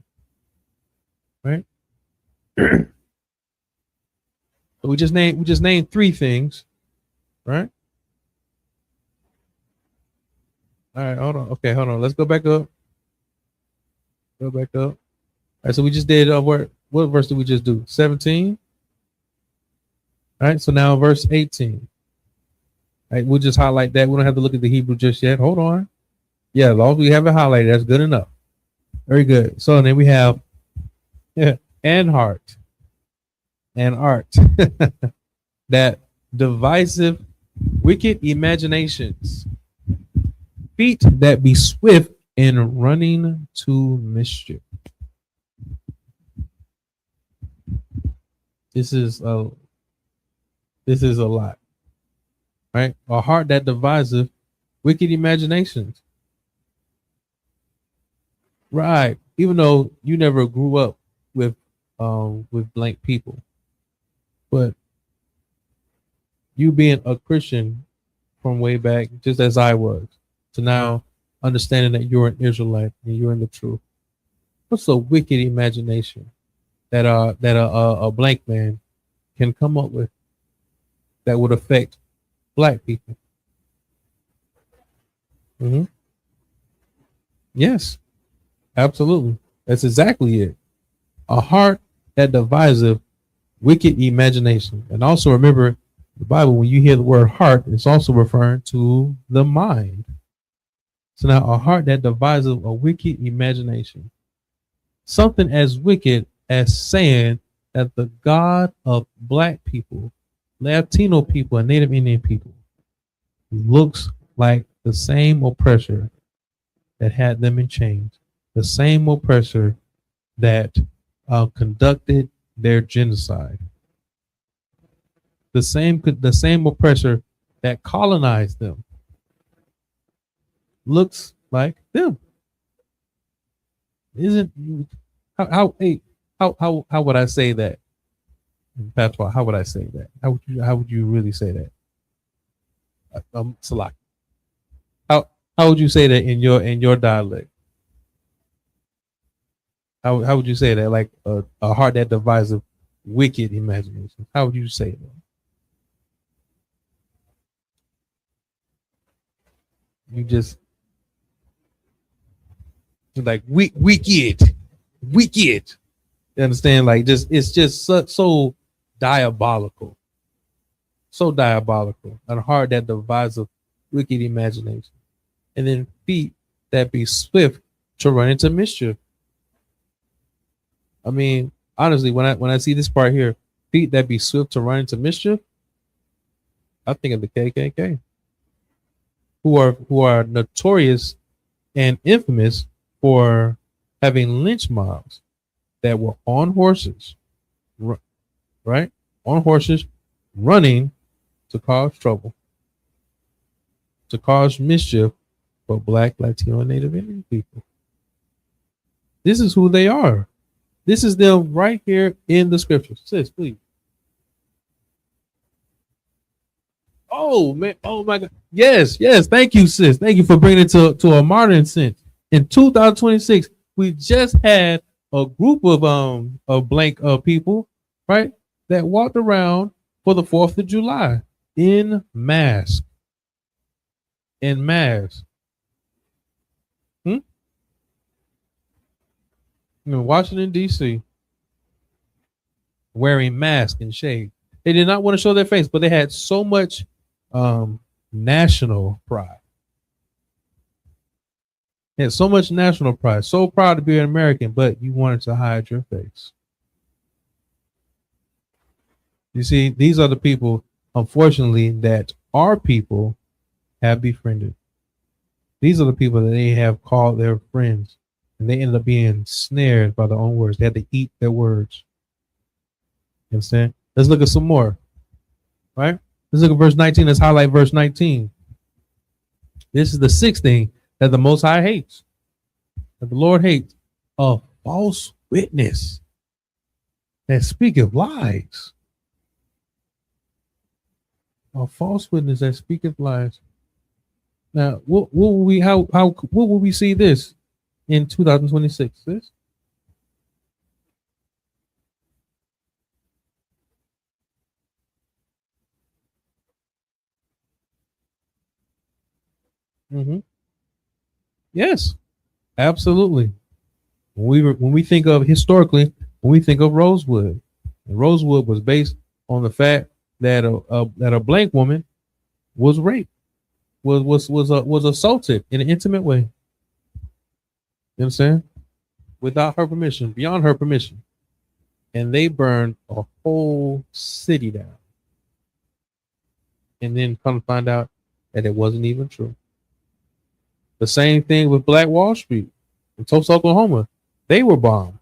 Right? So we just named three things, right? All right, hold on. Okay, hold on. Let's go back up. All right, so we just did what verse did we just do? 17. All right, so now verse 18. All right, we'll just highlight that. We don't have to look at the Hebrew just yet. Hold on. Yeah, as long as we have it highlighted, that's good enough. Very good. So then we have and heart and art. That divisive, wicked imaginations. Feet that be swift in running to mischief. This is a lot, right? A heart that deviseth wicked imaginations, right? Even though you never grew up with blank people, but you being a Christian from way back, just as I was, to now understanding that you're an Israelite and you're in the truth. What's a wicked imagination that a blank man can come up with that would affect black people? Mm-hmm. Yes, absolutely. That's exactly it. A heart that deviseth wicked imagination. And also remember, the Bible, when you hear the word heart, it's also referring to the mind. So now a heart that devises a wicked imagination. something as wicked as saying that the God of black people, Latino people, and Native Indian people looks like the same oppressor that had them in chains, the same oppressor that conducted their genocide, the same oppressor that colonized them looks like them. Isn't how would I say that? Patois, how would I say that? How would you really say that? Salak. How would you say that in your dialect? How would you say that? Like a heart that devises wicked imagination. How would you say that? You just like wicked. You understand? Like it's just so diabolical. So diabolical. And a heart that devises wicked imagination. And then feet that be swift to run into mischief. I mean, honestly, when I see this part here, feet that be swift to run into mischief, I think of the KKK, who are notorious and infamous for having lynch mobs that were on horses, right? On horses, running to cause trouble, to cause mischief for Black, Latino, and Native Indian people. This is who they are. This is them right here in the scriptures. Sis, please. Oh man! Oh my God! Yes. Thank you, sis. Thank you for bringing it to a modern sense. In 2026, we just had a group of blank people, right, that walked around for the 4th of July in mass. In Washington D.C. wearing masks and shade. They did not want to show their face, but they had so much national pride. They had so much national pride, so proud to be an American, but you wanted to hide your face. You see, these are the people, unfortunately, that our people have befriended. These are the people that they have called their friends, and they ended up being snared by their own words. They had to eat their words. You understand? Let's look at some more. Right? Let's look at verse 19. Let's highlight verse 19. This is the 6th thing that the Most High hates, that the Lord hates: a false witness that speaketh lies. A false witness that speaketh lies. Now, what will we see this in 2026? This? Yes, absolutely. When we think of historically, when we think of Rosewood, Rosewood was based on the fact that a blank woman was raped, was assaulted in an intimate way. You understand? Without her permission, beyond her permission, and they burned a whole city down, and then come to find out that it wasn't even true. The same thing with Black Wall Street in Tulsa, Oklahoma. They were bombed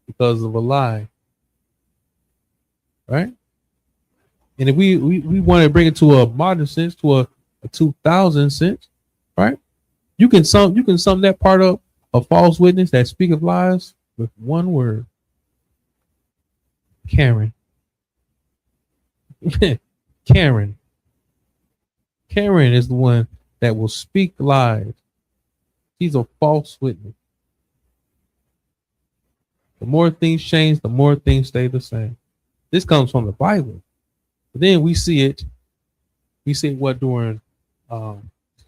because of a lie. Right? And if we want to bring it to a modern sense, to a 2000 sense, right? You can sum that part up, a false witness that speaketh lies, with one word: Karen. Karen is the one that will speak lies. She's a false witness. The more things change, the more things stay the same. This comes from the Bible. But then we see it what during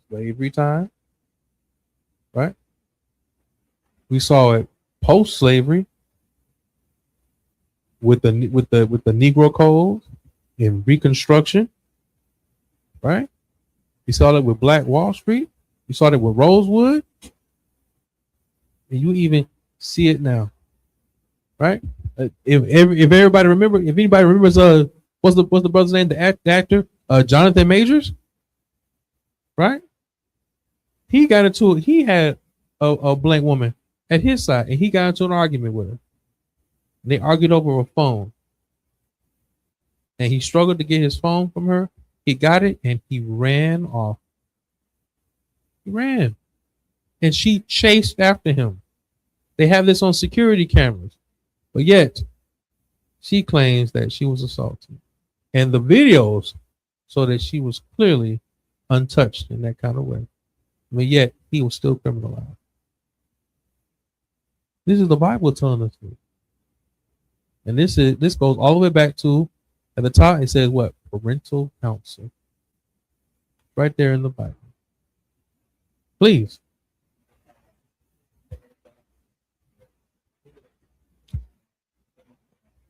slavery time, right? We saw it post-slavery with the Negro Code in Reconstruction, right? You saw that with Black Wall Street. You saw that with Rosewood. And you even See it now, right? If everybody remember, if anybody remembers, what's the brother's name? The actor, Jonathan Majors, right? He got into it. He had a blank woman at his side, and he got into an argument with her. And they argued over a phone, and he struggled to get his phone from her. He got it, and he ran off. He ran, and she chased after him. They have this on security cameras, but yet she claims that she was assaulted, and the videos show that she was clearly untouched in that kind of way. But yet he was still criminalized. This is the Bible telling us this. And this goes all the way back to, at the top it says what? Parental counsel. Right there in the Bible. Please.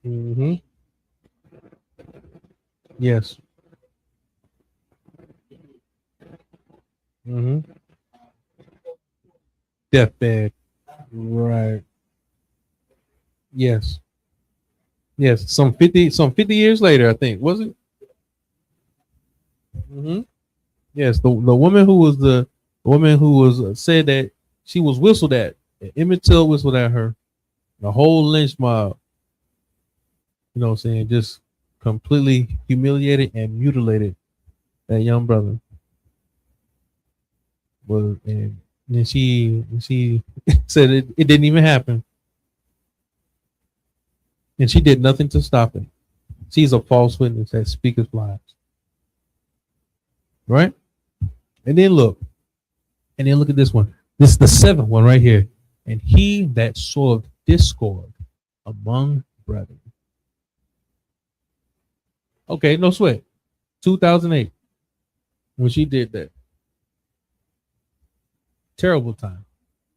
Mm-hmm. Yes. Mm-hmm. Deathbed. Right. Yes. Yes. Some 50 years later, I think, was it? Mm-hmm. Yes. The woman who was said that she was whistled at. Emmett Till whistled at her. The whole lynch mob. You know what I'm saying? Just completely humiliated and mutilated that young brother. Well, and then she said it didn't even happen. And she did nothing to stop it. She's a false witness that speaketh lies. Right? And then look at this one. This is the seventh one right here. And he that sowed discord among brethren. Okay, no sweat. 2008, when she did that. Terrible time.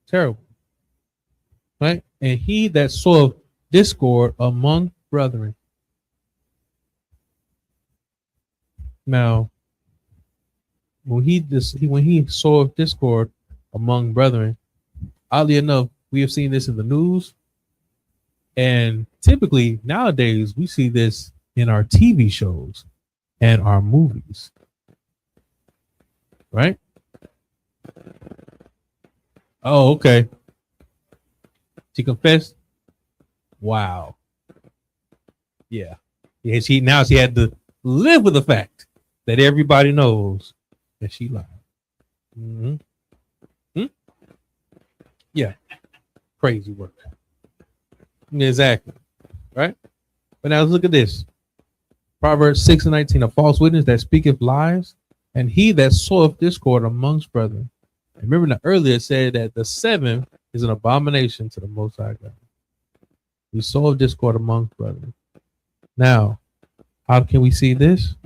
Terrible. Right? And he that sowed discord among brethren. Now, when he sowed discord among brethren, oddly enough, we have seen this in the news. And typically nowadays we see this in our TV shows and our movies. Right? Oh, okay. She confessed. Wow. Yeah. Yeah. She had to live with the fact that everybody knows that she lied. Mm-hmm. Yeah. Crazy work. Exactly. Right? But now let's look at this. Proverbs 6:19, a false witness that speaketh lies, and he that soweth discord amongst brethren. Remember that earlier it said that the seven is an abomination to the Most High God. We sow discord amongst brethren. Now, how can we see this?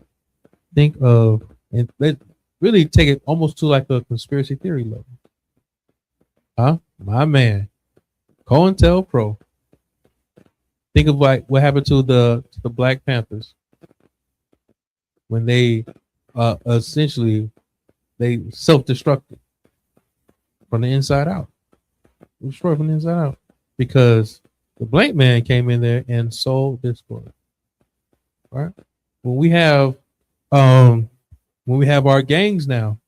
Think of, and let really take it almost to like a conspiracy theory level. Huh? My man, COINTELPRO. Think of like what happened to the Black Panthers when they essentially they self-destructed from the inside out. Destroyed from the inside out because the black man came in there and sowed discord. All right. When we have our gangs now,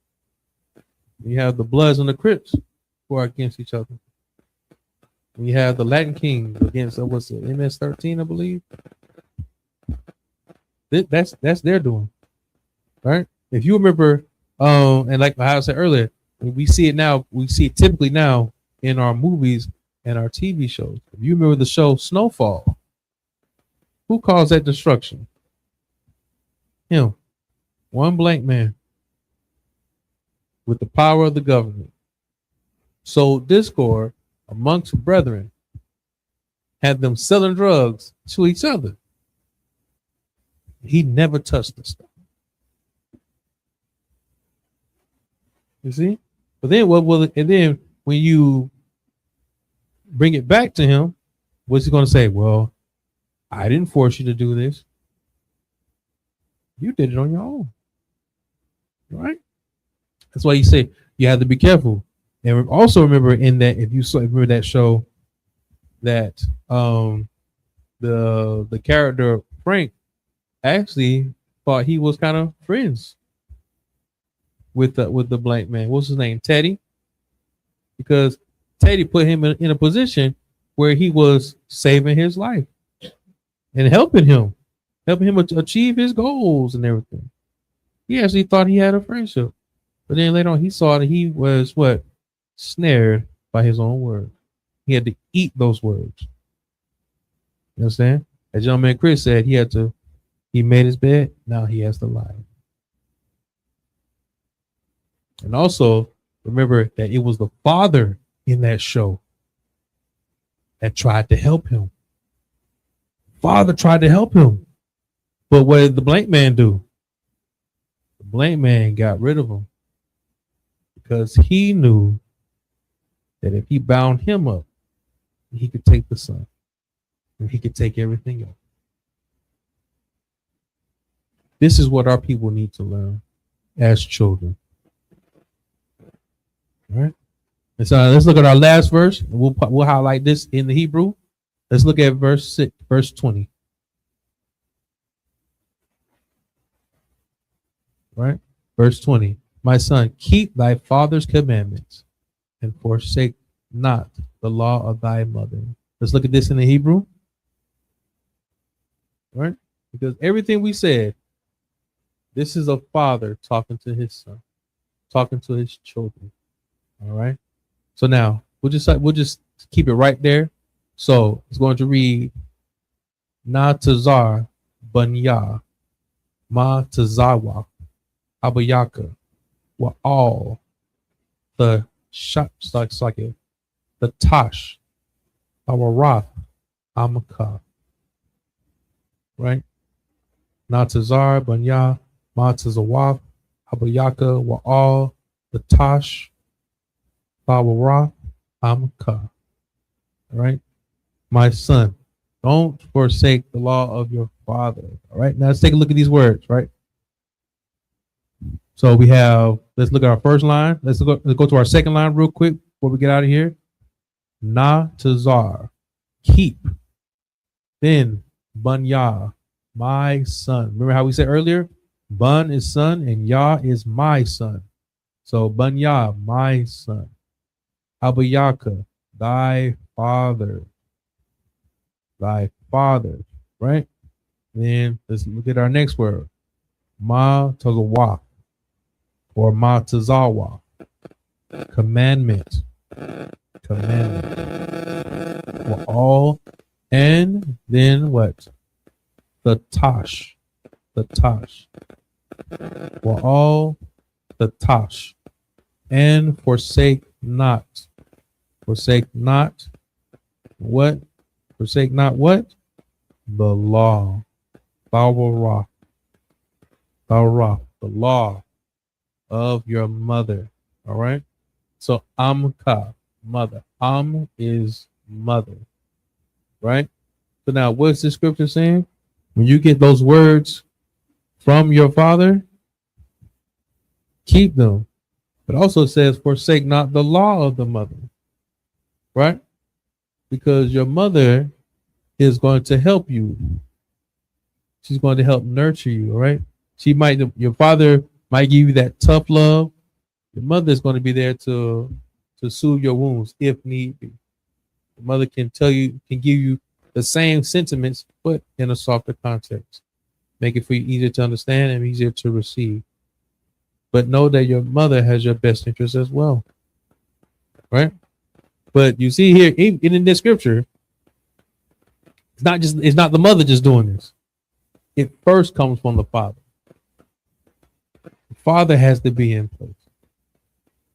we have the Bloods and the Crips who are against each other. We have the Latin Kings against what's it, MS-13, I believe. That's their doing, right? If you remember, and like I said earlier, we see it now. We see it typically now in our movies and our TV shows. If you remember the show Snowfall, who caused that destruction? Him, one blank man, with the power of the government. So discord amongst brethren, had them selling drugs to each other. He never touched the stuff. You see? But then what will it, and then when you bring it back to him, what's he going to say? Well, I didn't force you to do this. You did it on your own. Right? That's why you say you have to be careful. And also remember in that, if you remember that show, that the character Frank actually thought he was kind of friends with the blank man. What's his name? Teddy. Because Teddy put him in a position where he was saving his life and helping him achieve his goals and everything. He actually thought he had a friendship. But then later on, he saw that he was snared by his own words. He had to eat those words. You understand? As young man Chris said, he made his bed, now he has to lie. And also, remember that it was the father in that show that tried to help him. Father tried to help him. But what did the blank man do? The blank man got rid of him because he knew that if he bound him up, he could take the son and he could take everything else. This is what our people need to learn as children. All right. And so let's look at our last verse. We'll highlight this in the Hebrew. Let's look at verse 20. Right? Verse 20. My son, keep thy father's commandments and forsake not the law of thy mother. Let's look at this in the Hebrew. Right? Because everything we said, this is a father talking to his son, talking to his children. All right. So now we'll just keep it right there. So it's going to read Na Tazar Banya Ma Tazawa Abayaka wa all the Shapsakake the Tash Awarath Amaka. Right? Na Tazar Banya Ma Tazawaf Abayaka wa all the Tash Awarath Amaka. All right? My son, don't forsake the law of your father. All right. Now let's take a look at these words, right? So we have, let's look at our first line. Let's go to our second line real quick before we get out of here. Na Tazar, keep. Then Banya, my son. Remember how we said earlier? Bun is son and Yah is my son. So Banya, my son. Abayaka, thy father. Thy father, right? Then let's look at our next word. Ma Tazawa or Ma Tazawa. Commandment. Commandment. Well, all and then what? The Tash. The Tash. Well, all the Tash. And forsake not. Forsake not what? Forsake not what? The law. Bawara. Bawara. The law of your mother. All right. So Amka, mother. Am is mother. Right? So now what's the scripture saying? When you get those words from your father, keep them. But also says, forsake not the law of the mother. Right? Because your mother is going to help you. She's going to help nurture you, all right? Your father might give you that tough love. Your mother is going to be there to soothe your wounds if need be. Your mother can give you the same sentiments, but in a softer context. Make it for you easier to understand and easier to receive. But know that your mother has your best interest as well, right? But you see here, in this scripture, it's not the mother just doing this. It first comes from the father. The father has to be in place.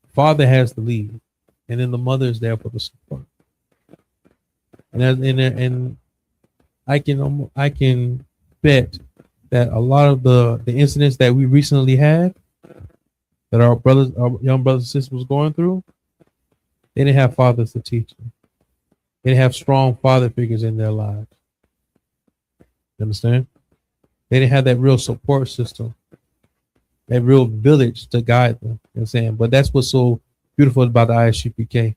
The father has to lead, and then the mother is there for the support. And I can bet that a lot of the incidents that we recently had, that our young brothers and sisters was going through, they didn't have fathers to teach them. They didn't have strong father figures in their lives. You understand? They didn't have that real support system, that real village to guide them. You know what I'm saying? But that's what's so beautiful about the ISUPK.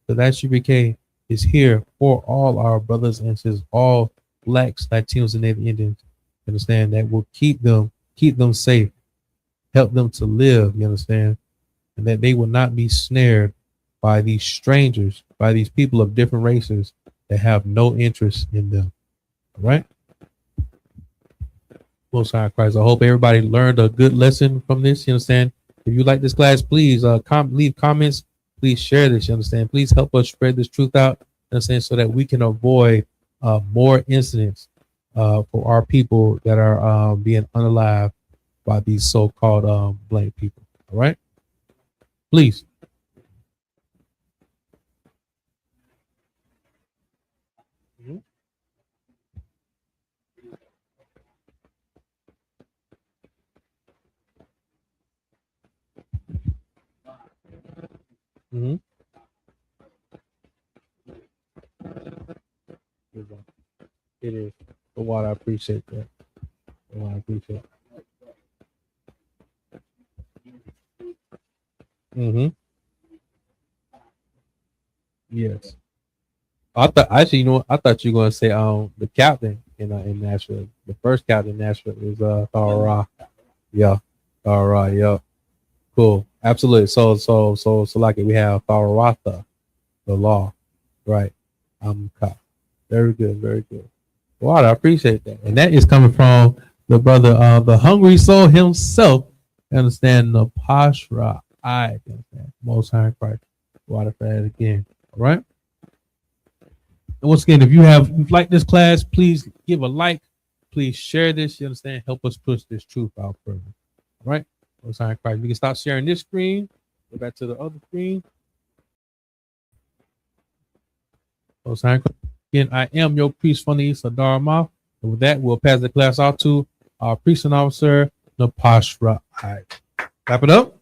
The ISUPK is here for all our brothers and sisters, all blacks, Latinos, and Native Indians. You understand? That will keep them safe, help them to live. You understand? And that they will not be snared by these strangers, by these people of different races that have no interest in them. All right? Most High Christ. I hope everybody learned a good lesson from this. You understand? If you like this class, please leave comments. Please share this. You understand? Please help us spread this truth out. You understand? So that we can avoid more incidents for our people that are being unalived by these so-called black people. All right? Please. Mm-hmm. It is. The water, I appreciate that. The water, I appreciate it. Mm-hmm. Yes. I thought actually, you know what? I thought you were gonna say the captain in Nashville. The first captain in Nashville is Thara. Yeah. Thara, yeah. Cool. Absolutely. So like we have Tharatha, the law. Right. Very good, very good. Wow, I appreciate that. And that is coming from the brother, the hungry soul himself. Understand the Pashra. I understand. Most High Christ. Water for that again. All right. And once again, if you've liked this class, please give a like. Please share this. You understand? Help us push this truth out further. All right. Most High Christ. We can stop sharing this screen. Go back to the other screen. Most High Christ. Again, I am your priest from the East of Dharma. And with that, we'll pass the class out to our priest and officer, Napashra. Clap it up.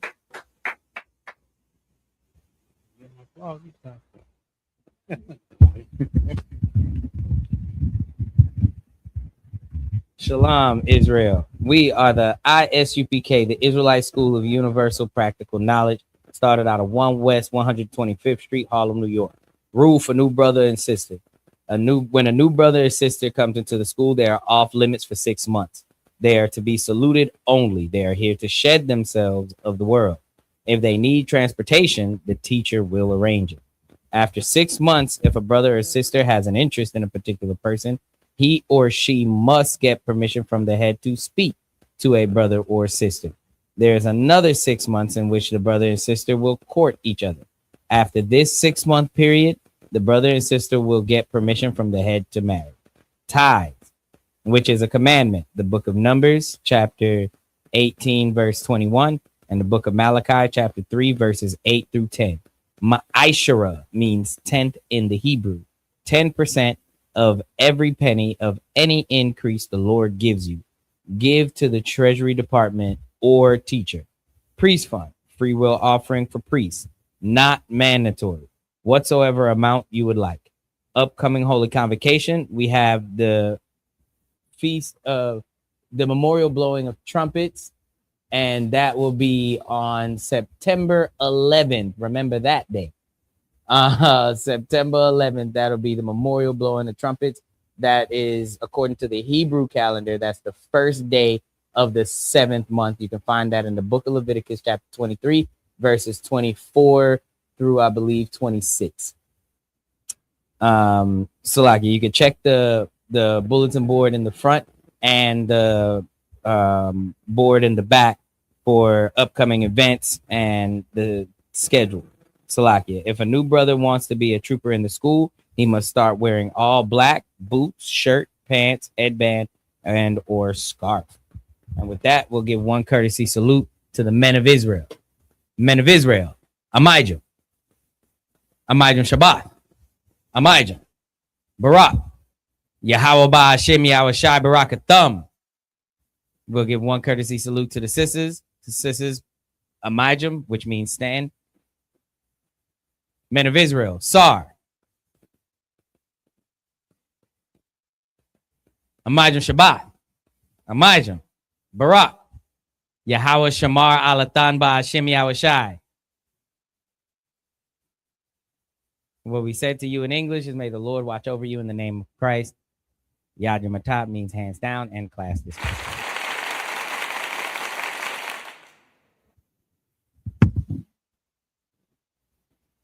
Shalom, Israel. We are the ISUPK, the Israelite School of Universal Practical Knowledge, started out of 1 West 125th Street, Harlem, New York. Rule for new brother and sister. When a new brother or sister comes into the school, they are off limits for 6 months. They are to be saluted only. They are here to shed themselves of the world. If they need transportation, the teacher will arrange it. After 6 months, if a brother or sister has an interest in a particular person, he or she must get permission from the head to speak to a brother or sister. There is another 6 months in which the brother and sister will court each other. After this 6 month period, the brother and sister will get permission from the head to marry. Tithes, which is a commandment. The book of Numbers, chapter 18, verse 21, and the book of Malachi, chapter 3, verses 8 through 10. Ma'ashara means tenth in the Hebrew. 10% of every penny of any increase the Lord gives you. Give to the Treasury Department or teacher. Priest fund, free will offering for priests, not mandatory. Whatsoever amount you would like. Upcoming Holy Convocation, we have the feast of the memorial blowing of trumpets, and that will be on September 11th. Remember that day. September 11th, that'll be the memorial blowing of trumpets. That is, according to the Hebrew calendar, that's the first day of the 7th month. You can find that in the book of Leviticus, chapter 23, verses 24 through, I believe, 26. Salaki, you can check the bulletin board in the front and the board in the back for upcoming events and the schedule. Salakia, if a new brother wants to be a trooper in the school, he must start wearing all black, boots, shirt, pants, headband, and or scarf. And with that, we'll give one courtesy salute to the men of Israel. Men of Israel, Amijah. Amijah Shabbat. Amijah. Barak. Yahweh Ba'ashem Yahweh Shai Barakathum. We'll give one courtesy salute to the sisters. The sisters, Amijah, which means stand. Men of Israel, Sar. Amijah Shabbat. Amijah. Barak. Yahweh Shamar Alatan Ba'ashem Yahweh Shai. What we said to you in English is, may the Lord watch over you in the name of Christ. Yad Yom Tov means hands down, and class dismissed.